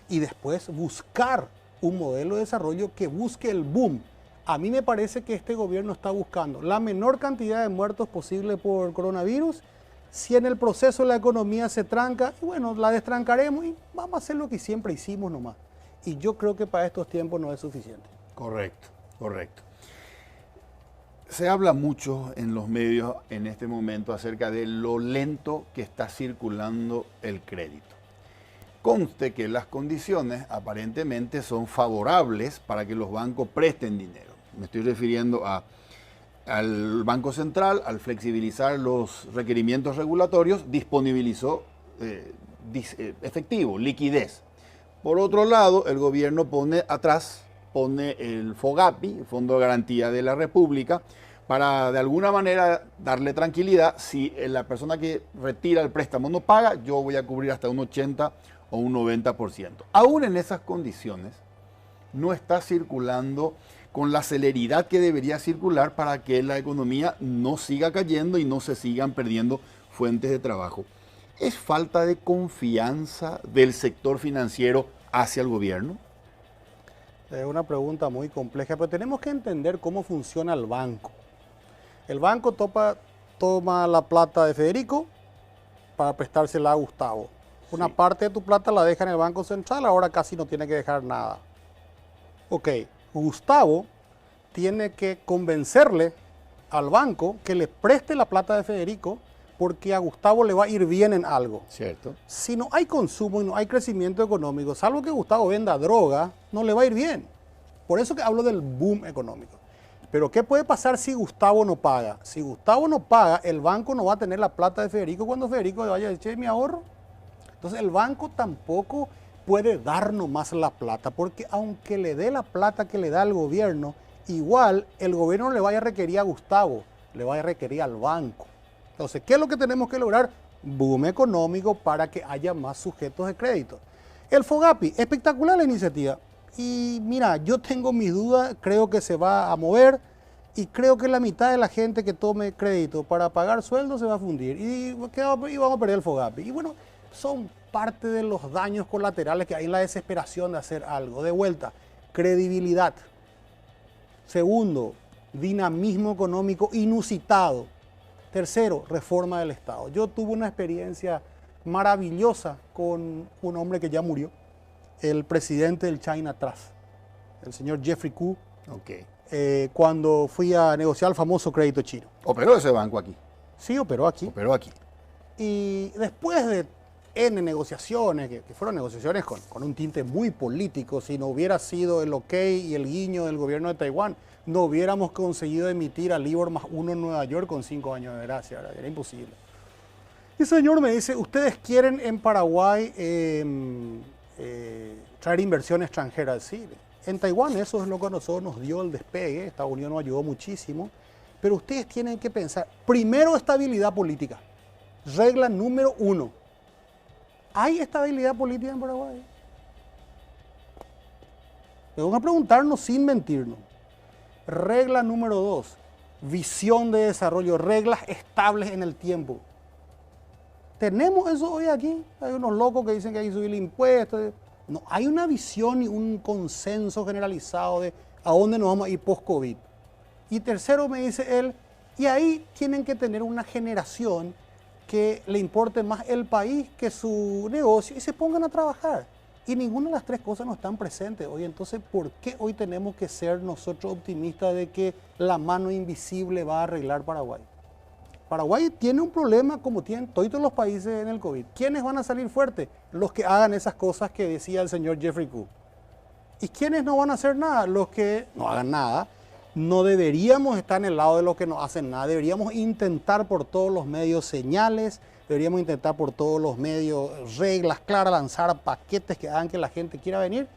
Y después buscar un modelo de desarrollo que busque el boom. A mí me parece que este gobierno está buscando la menor cantidad de muertos posible por coronavirus. Si en el proceso la economía se tranca, bueno, la destrancaremos y vamos a hacer lo que siempre hicimos nomás. Y yo creo que para estos tiempos no es suficiente. Correcto, correcto. Se habla mucho en los medios en este momento acerca de lo lento que está circulando el crédito. Conste que las condiciones aparentemente son favorables para que los bancos presten dinero. Me estoy refiriendo al Banco Central, al flexibilizar los requerimientos regulatorios, disponibilizó efectivo, liquidez. Por otro lado, el gobierno pone el FOGAPI, el Fondo de Garantía de la República, para de alguna manera darle tranquilidad. Si la persona que retira el préstamo no paga, yo voy a cubrir hasta un 80 o un 90%. Aún en esas condiciones, no está circulando con la celeridad que debería circular para que la economía no siga cayendo y no se sigan perdiendo fuentes de trabajo. ¿Es falta de confianza del sector financiero hacia el gobierno? Es una pregunta muy compleja, pero tenemos que entender cómo funciona el banco. El banco toma la plata de Federico para prestársela a Gustavo. Una parte de tu plata la deja en el Banco Central, ahora casi no tiene que dejar nada. Ok, Gustavo tiene que convencerle al banco que le preste la plata de Federico porque a Gustavo le va a ir bien en algo. Cierto. Si no hay consumo y no hay crecimiento económico, salvo que Gustavo venda droga, no le va a ir bien. Por eso que hablo del boom económico. Pero ¿qué puede pasar si Gustavo no paga? Si Gustavo no paga, el banco no va a tener la plata de Federico cuando Federico le vaya a decir, mi ahorro. Entonces el banco tampoco puede dar nomás la plata, porque aunque le dé la plata que le da el gobierno, igual el gobierno no le vaya a requerir a Gustavo, le vaya a requerir al banco. Entonces, ¿qué es lo que tenemos que lograr? Boom económico para que haya más sujetos de crédito. El FOGAPI, espectacular la iniciativa. Y mira, yo tengo mis dudas, creo que se va a mover y creo que la mitad de la gente que tome crédito para pagar sueldo se va a fundir y vamos a perder el FOGAPI. Y bueno, son parte de los daños colaterales que hay en la desesperación de hacer algo. De vuelta, credibilidad. Segundo, dinamismo económico inusitado. Tercero, reforma del Estado. Yo tuve una experiencia maravillosa con un hombre que ya murió, el presidente del China Trust, el señor Jeffrey Koo, cuando fui a negociar el famoso crédito chino. ¿Operó ese banco aquí? Sí, operó aquí. Operó aquí. Y después de N negociaciones, que fueron negociaciones con un tinte muy político, si no hubiera sido el ok y el guiño del gobierno de Taiwán, no hubiéramos conseguido emitir al LIBOR +1 en Nueva York con 5 años de gracia, ¿verdad? Era imposible. Y el señor me dice, ¿ustedes quieren en Paraguay traer inversión extranjera? Sí, en Taiwán eso es lo que a nosotros nos dio el despegue, Estados Unidos nos ayudó muchísimo, pero ustedes tienen que pensar, primero estabilidad política, regla número 1. ¿Hay estabilidad política en Paraguay? Debemos preguntarnos sin mentirnos. Regla número 2, visión de desarrollo, reglas estables en el tiempo. ¿Tenemos eso hoy aquí? Hay unos locos que dicen que hay que subir el impuesto. No, hay una visión y un consenso generalizado de a dónde nos vamos a ir post-COVID. Y tercero, me dice él, y ahí tienen que tener una generación que le importe más el país que su negocio y se pongan a trabajar. Y ninguna de las tres cosas no están presentes hoy. Entonces, ¿por qué hoy tenemos que ser nosotros optimistas de que la mano invisible va a arreglar Paraguay? Paraguay tiene un problema como tienen todos los países en el COVID. ¿Quiénes van a salir fuertes? Los que hagan esas cosas que decía el señor Jeffrey Koo. ¿Y quiénes no van a hacer nada? Los que no hagan nada. No deberíamos estar en el lado de los que no hacen nada. Deberíamos intentar por todos los medios señales, deberíamos intentar por todos los medios reglas claras, lanzar paquetes que hagan que la gente quiera venir.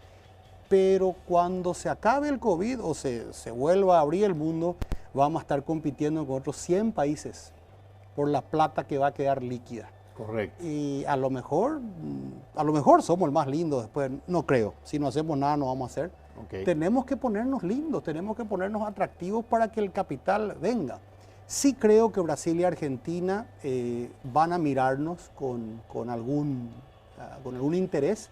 Pero cuando se acabe el COVID o se vuelva a abrir el mundo, vamos a estar compitiendo con otros 100 países por la plata que va a quedar líquida. Correcto. Y a lo mejor somos el más lindo después, no creo. Si no hacemos nada, no vamos a hacer. Okay. Tenemos que ponernos lindos, tenemos que ponernos atractivos para que el capital venga. Sí creo que Brasil y Argentina van a mirarnos con algún interés,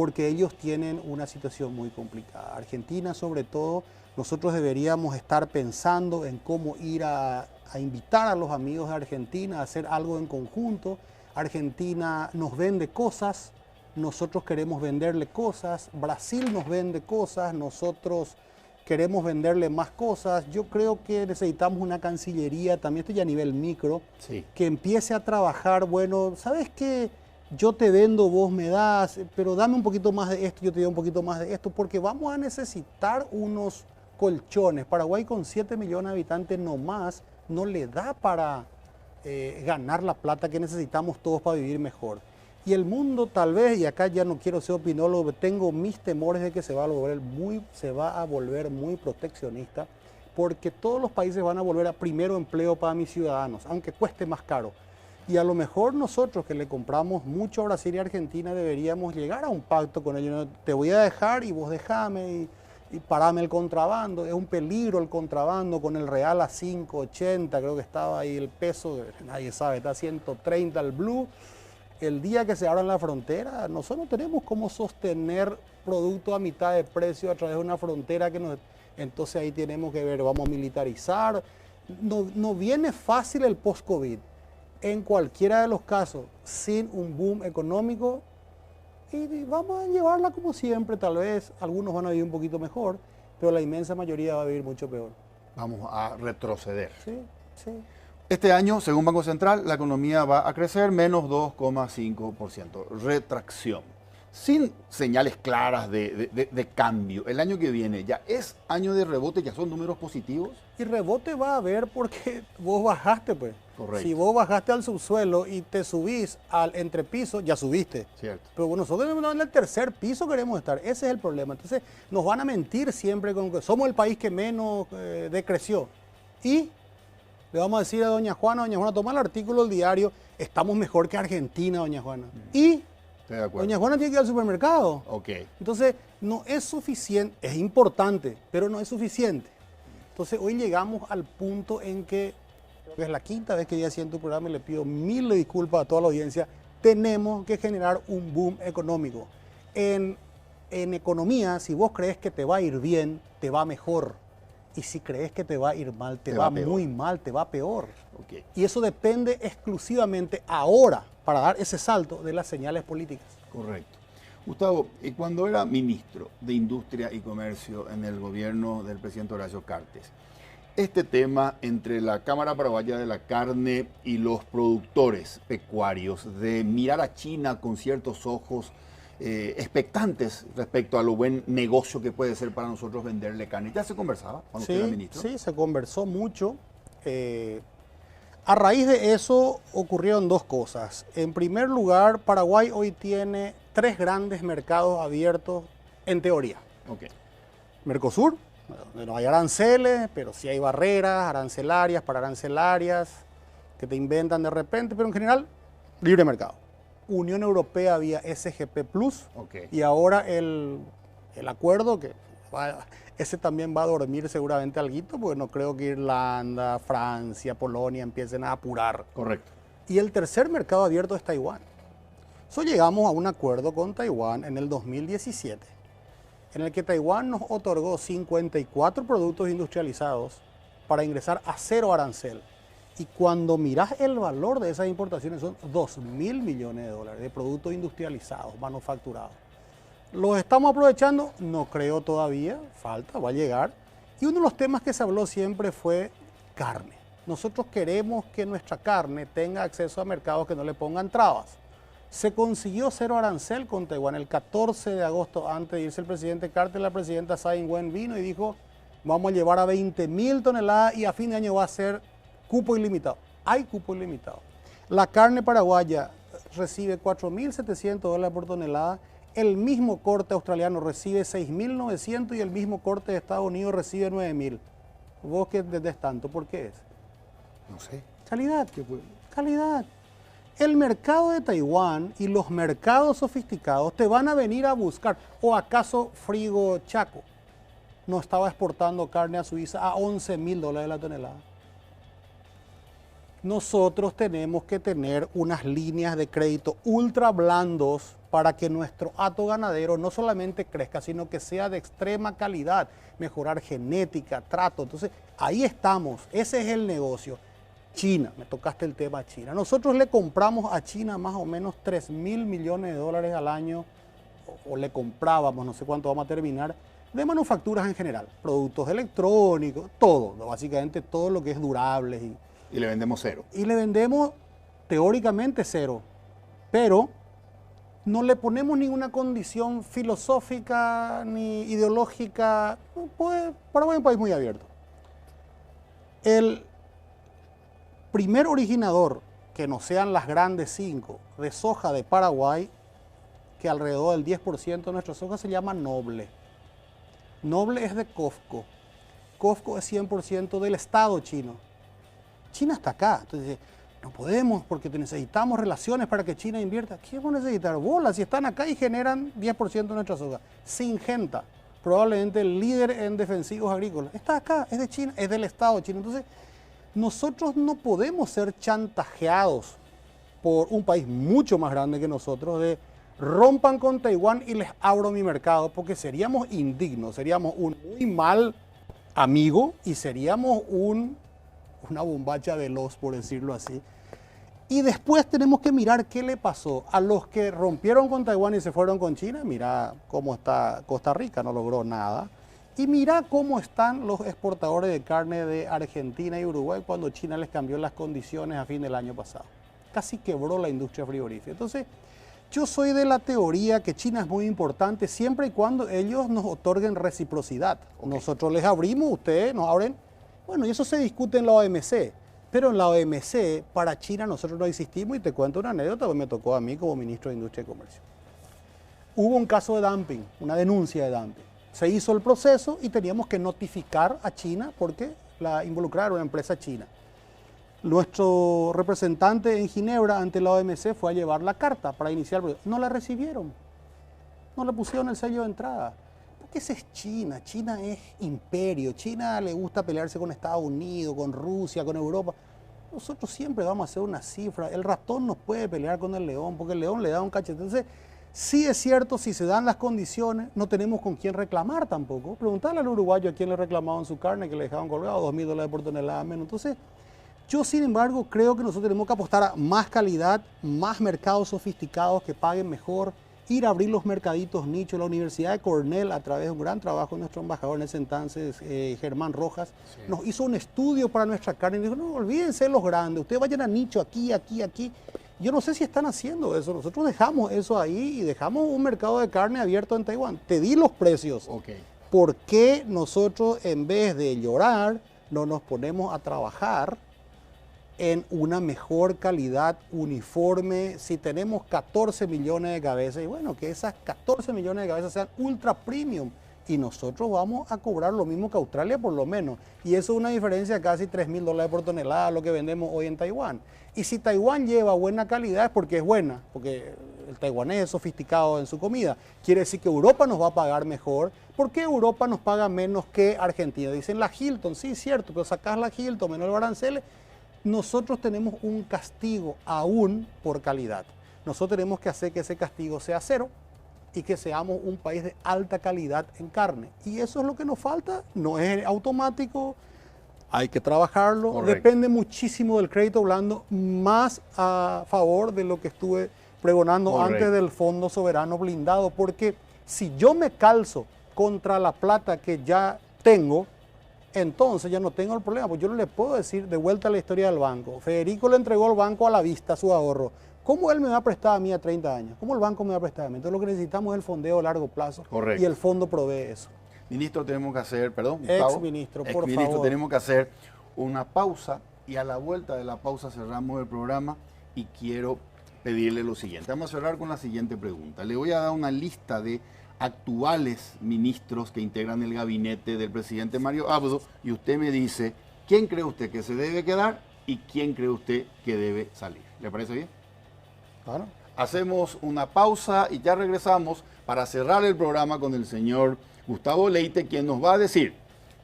porque ellos tienen una situación muy complicada. Argentina, sobre todo, nosotros deberíamos estar pensando en cómo ir a invitar a los amigos de Argentina a hacer algo en conjunto. Argentina nos vende cosas, nosotros queremos venderle cosas, Brasil nos vende cosas, nosotros queremos venderle más cosas. Yo creo que necesitamos una cancillería, también estoy a nivel micro, Sí. que empiece a trabajar, bueno, ¿sabes qué? Yo te vendo, vos me das, pero dame un poquito más de esto, yo te doy un poquito más de esto, porque vamos a necesitar unos colchones. Paraguay con 7 millones de habitantes no más, no le da para ganar la plata que necesitamos todos para vivir mejor. Y el mundo tal vez, y acá ya no quiero ser opinólogo, tengo mis temores de que se va a volver muy proteccionista, porque todos los países van a volver a primero empleo para mis ciudadanos, aunque cueste más caro. Y a lo mejor nosotros que le compramos mucho a Brasil y Argentina deberíamos llegar a un pacto con ellos. ¿No? Te voy a dejar y vos dejame y parame el contrabando. Es un peligro el contrabando con el real a 5.80, creo que estaba ahí el peso, nadie sabe, está a 130 el blue. El día que se abran la frontera, nosotros no tenemos cómo sostener producto a mitad de precio a través de una frontera que nos... Entonces ahí tenemos que ver, vamos a militarizar. No viene fácil el post-COVID. En cualquiera de los casos, sin un boom económico, y vamos a llevarla como siempre, tal vez algunos van a vivir un poquito mejor, pero la inmensa mayoría va a vivir mucho peor. Vamos a retroceder. Sí, sí. Este año, según Banco Central, la economía va a crecer menos 2,5%. Retracción. Sin señales claras de cambio. El año que viene ya es año de rebote, ya son números positivos. Y rebote va a haber porque vos bajaste, pues. Correcto. Si vos bajaste al subsuelo y te subís al entrepiso, ya subiste. Cierto. Pero bueno, nosotros en el tercer piso queremos estar. Ese es el problema. Entonces, nos van a mentir siempre con que somos el país que menos decreció. Y le vamos a decir a doña Juana, toma el artículo del diario, estamos mejor que Argentina, doña Juana. Y Estoy de acuerdo. doña Juana tiene que ir al supermercado. Ok. Entonces, no es suficiente, es importante, pero no es suficiente. Entonces, hoy llegamos al punto en que, creo que es la quinta vez que ya siento tu programa y le pido mil disculpas a toda la audiencia, tenemos que generar un boom económico. En economía, si vos crees que te va a ir bien, te va mejor. Y si crees que te va a ir mal, te va muy mal, te va peor. Ok. Y eso depende exclusivamente ahora, para dar ese salto, de las señales políticas. Correcto. Gustavo, cuando era ministro de Industria y Comercio en el gobierno del presidente Horacio Cartes, este tema entre la Cámara Paraguaya de la Carne y los productores pecuarios, de mirar a China con ciertos ojos expectantes respecto a lo buen negocio que puede ser para nosotros venderle carne, ¿ya se conversaba cuando usted era ministro? Sí, se conversó mucho. A raíz de eso ocurrieron dos cosas. En primer lugar, Paraguay hoy tiene 3 grandes mercados abiertos en teoría. Ok. Mercosur, donde no hay aranceles, pero sí hay barreras arancelarias, pararancelarias, que te inventan de repente, pero en general, libre mercado. Unión Europea vía SGP Plus, Ok. y ahora el acuerdo que ese también va a dormir seguramente alguito, porque no creo que Irlanda, Francia, Polonia empiecen a apurar. Correcto. Y el tercer mercado abierto es Taiwán. So, llegamos a un acuerdo con Taiwán en el 2017, en el que Taiwán nos otorgó 54 productos industrializados para ingresar a 0 arancel. Y cuando mirás el valor de esas importaciones son 2.000 millones de dólares de productos industrializados, manufacturados. ¿Los estamos aprovechando? No creo todavía, falta, va a llegar. Y uno de los temas que se habló siempre fue carne. Nosotros queremos que nuestra carne tenga acceso a mercados que no le pongan trabas. Se consiguió 0 arancel con Taiwán. El 14 de agosto, antes de irse el presidente Carter, la presidenta Tsai Ing-wen vino y dijo, vamos a llevar a 20.000 toneladas y a fin de año va a ser cupo ilimitado. Hay cupo ilimitado. La carne paraguaya recibe 4.700 dólares por tonelada. El mismo corte australiano recibe 6.900 y el mismo corte de Estados Unidos recibe 9.000. ¿Vos qué entendés tanto? ¿Por qué es? No sé. Calidad. Calidad. El mercado de Taiwán y los mercados sofisticados te van a venir a buscar. ¿O acaso Frigo Chaco no estaba exportando carne a Suiza a 11.000 dólares la tonelada? nosotros tenemos que tener unas líneas de crédito ultra blandos para que nuestro hato ganadero no solamente crezca, sino que sea de extrema calidad, mejorar genética, trato. Entonces, ahí estamos, ese es el negocio. China, me tocaste el tema China. Nosotros le compramos a China más o menos 3.000 millones de dólares al año, o le comprábamos, no sé cuánto vamos a terminar, de manufacturas en general, productos electrónicos, todo, básicamente todo lo que es durable. Y le vendemos cero. Y le vendemos teóricamente cero, pero no le ponemos ninguna condición filosófica ni ideológica. Pues, Paraguay es un país muy abierto. El primer originador, que no sean las grandes 5, de soja de Paraguay, que alrededor del 10% de nuestra soja se llama Noble. Noble es de COFCO. COFCO es 100% del Estado chino. China está acá. Entonces, no podemos porque necesitamos relaciones para que China invierta. ¿Qué vamos a necesitar? Bolas, si están acá y generan 10% de nuestra soja. Syngenta, probablemente el líder en defensivos agrícolas, está acá, es de China, es del Estado chino. Entonces, nosotros no podemos ser chantajeados por un país mucho más grande que nosotros de rompan con Taiwán y les abro mi mercado, porque seríamos indignos, seríamos un muy mal amigo y seríamos una bombacha veloz, por decirlo así. Y después tenemos que mirar qué le pasó a los que rompieron con Taiwán y se fueron con China. Mira cómo está Costa Rica, no logró nada. Y mira cómo están los exportadores de carne de Argentina y Uruguay cuando China les cambió las condiciones a fin del año pasado. Casi quebró la industria frigorífica. Entonces, yo soy de la teoría que China es muy importante siempre y cuando ellos nos otorguen reciprocidad. Okay. Nosotros les abrimos, ustedes nos abren. Bueno, y eso se discute en la OMC. Pero en la OMC, para China nosotros no existimos, y te cuento una anécdota que me tocó a mí como ministro de Industria y Comercio. Hubo un caso de dumping, una denuncia de dumping. Se hizo el proceso y teníamos que notificar a China porque la involucrada era una empresa china. Nuestro representante en Ginebra ante la OMC fue a llevar la carta para iniciar el proceso. No la recibieron, no le pusieron el sello de entrada. Porque esa es China, China es imperio, China le gusta pelearse con Estados Unidos, con Rusia, con Europa. Nosotros siempre vamos a hacer una cifra, el ratón nos puede pelear con el león, porque el león le da un cachete. Entonces, sí es cierto, si se dan las condiciones, no tenemos con quién reclamar tampoco. Preguntarle al uruguayo a quién le reclamaban su carne, que le dejaban colgado $2.000 por tonelada menos. Entonces, yo sin embargo creo que nosotros tenemos que apostar a más calidad, más mercados sofisticados que paguen mejor, ir a abrir los mercaditos nichos. La Universidad de Cornell, a través de un gran trabajo de nuestro embajador en ese entonces, Germán Rojas, sí, nos hizo un estudio para nuestra carne y dijo, no, olvídense de los grandes, ustedes vayan a nicho aquí, aquí, aquí. Yo no sé si están haciendo eso, nosotros dejamos eso ahí y dejamos un mercado de carne abierto en Taiwán. Te di los precios. Okay. ¿Por qué nosotros, en vez de llorar, no nos ponemos a trabajar en una mejor calidad uniforme? Si tenemos 14 millones de cabezas, y bueno, que esas 14 millones de cabezas sean ultra premium, y nosotros vamos a cobrar lo mismo que Australia por lo menos, y eso es una diferencia de casi $3.000 por tonelada, lo que vendemos hoy en Taiwán. Y si Taiwán lleva buena calidad es porque es buena, porque el taiwanés es sofisticado en su comida. Quiere decir que Europa nos va a pagar mejor. ¿Por qué Europa nos paga menos que Argentina? Dicen la Hilton, sí, cierto, pero sacás la Hilton menos los aranceles. Nosotros tenemos un castigo aún por calidad. Nosotros tenemos que hacer que ese castigo sea cero y que seamos un país de alta calidad en carne. Y eso es lo que nos falta, no es automático, hay que trabajarlo. Correcto. Depende muchísimo del crédito blando, más a favor de lo que estuve pregonando. Correcto. Antes del Fondo Soberano Blindado, porque si yo me calzo contra la plata que ya tengo, entonces ya no tengo el problema, pues yo no le puedo decir de vuelta a la historia del banco. Federico le entregó al banco a la vista su ahorro. ¿Cómo él me va a prestar a mí a 30 años? ¿Cómo el banco me va a prestar a mí? Entonces lo que necesitamos es el fondeo a largo plazo. Correcto. Y el fondo provee eso. Ministro, tenemos que hacer, perdón, Gustavo, exministro, por favor. Tenemos que hacer una pausa y a la vuelta de la pausa cerramos el programa y quiero pedirle lo siguiente. Vamos a cerrar con la siguiente pregunta. Le voy a dar una lista de actuales ministros que integran el gabinete del presidente Mario Abdo y usted me dice quién cree usted que se debe quedar y quién cree usted que debe salir. ¿Le parece bien? Claro. Hacemos una pausa y ya regresamos para cerrar el programa con el señor Gustavo Leite, quien nos va a decir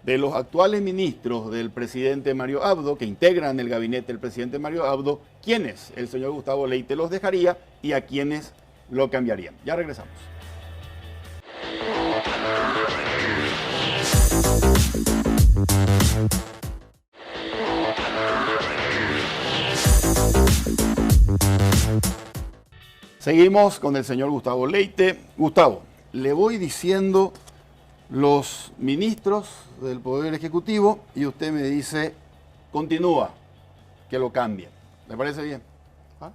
de los actuales ministros del presidente Mario Abdo, que integran el gabinete del presidente Mario Abdo, quiénes el señor Gustavo Leite los dejaría y a quiénes lo cambiarían. Ya regresamos. Seguimos con el señor Gustavo Leite. Gustavo, le voy diciendo los ministros del Poder Ejecutivo y usted me dice, continúa, que lo cambien. ¿Le parece bien? ¿Ah?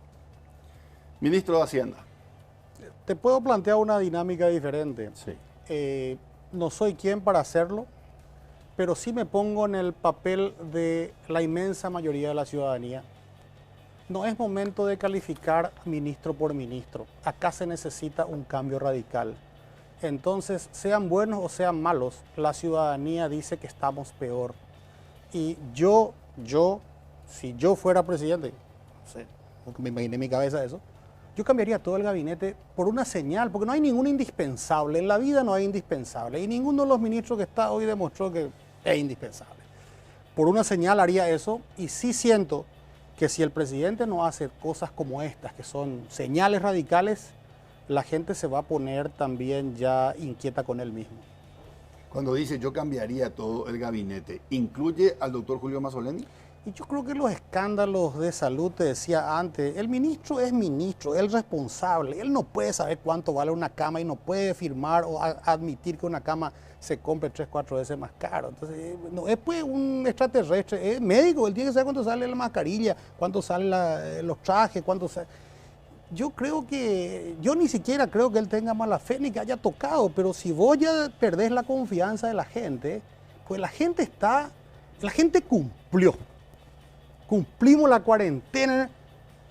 Ministro de Hacienda. Te puedo plantear una dinámica diferente. Sí. No soy quien para hacerlo, pero sí me pongo en el papel de la inmensa mayoría de la ciudadanía. No es momento de calificar ministro por ministro. Acá se necesita un cambio radical. Entonces, sean buenos o sean malos, la ciudadanía dice que estamos peor. Y si yo fuera presidente, no sé, porque me imaginé en mi cabeza eso, yo cambiaría todo el gabinete por una señal, porque no hay ningún indispensable. En la vida no hay indispensable. Y ninguno de los ministros que está hoy demostró que es indispensable. Por una señal haría eso, y sí siento que si el presidente no hace cosas como estas, que son señales radicales, la gente se va a poner también ya inquieta con él mismo. Cuando dice yo cambiaría todo el gabinete, ¿incluye al doctor Julio Mazzoleni? Y yo creo que los escándalos de salud, te decía antes, el ministro es ministro, es responsable, él no puede saber cuánto vale una cama y no puede firmar o admitir que una cama se compre 3-4 veces más caro. Entonces, no es pues un extraterrestre, es médico, él tiene que saber cuánto sale la mascarilla, cuánto salen los trajes, cuánto sale. Yo ni siquiera creo que él tenga mala fe ni que haya tocado, pero si vos ya perdés la confianza de la gente, pues la gente cumplió. Cumplimos la cuarentena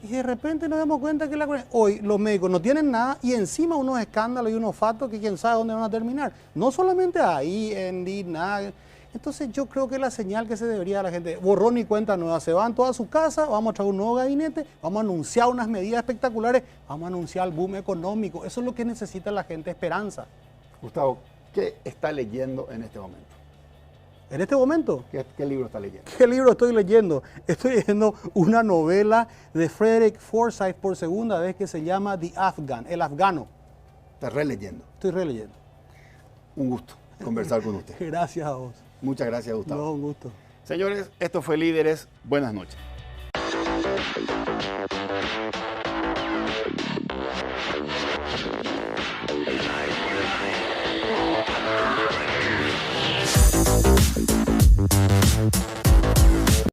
y de repente nos damos cuenta que hoy los médicos no tienen nada y encima unos escándalos y unos fatos que quién sabe dónde van a terminar. No solamente ahí, en nada. Entonces yo creo que la señal que se debería dar a la gente, borrón y cuenta nueva, se van toda a su casa, vamos a traer un nuevo gabinete, vamos a anunciar unas medidas espectaculares, vamos a anunciar el boom económico. Eso es lo que necesita la gente, esperanza. Gustavo, ¿qué está leyendo en este momento? ¿En este momento? ¿Qué libro está leyendo? ¿Qué libro estoy leyendo? Estoy leyendo una novela de Frederick Forsyth por segunda vez que se llama The Afghan, El Afgano. ¿Está releyendo? Estoy releyendo. Un gusto conversar con usted. Gracias a vos. Muchas gracias, Gustavo. No, un gusto. Señores, esto fue Líderes. Buenas noches.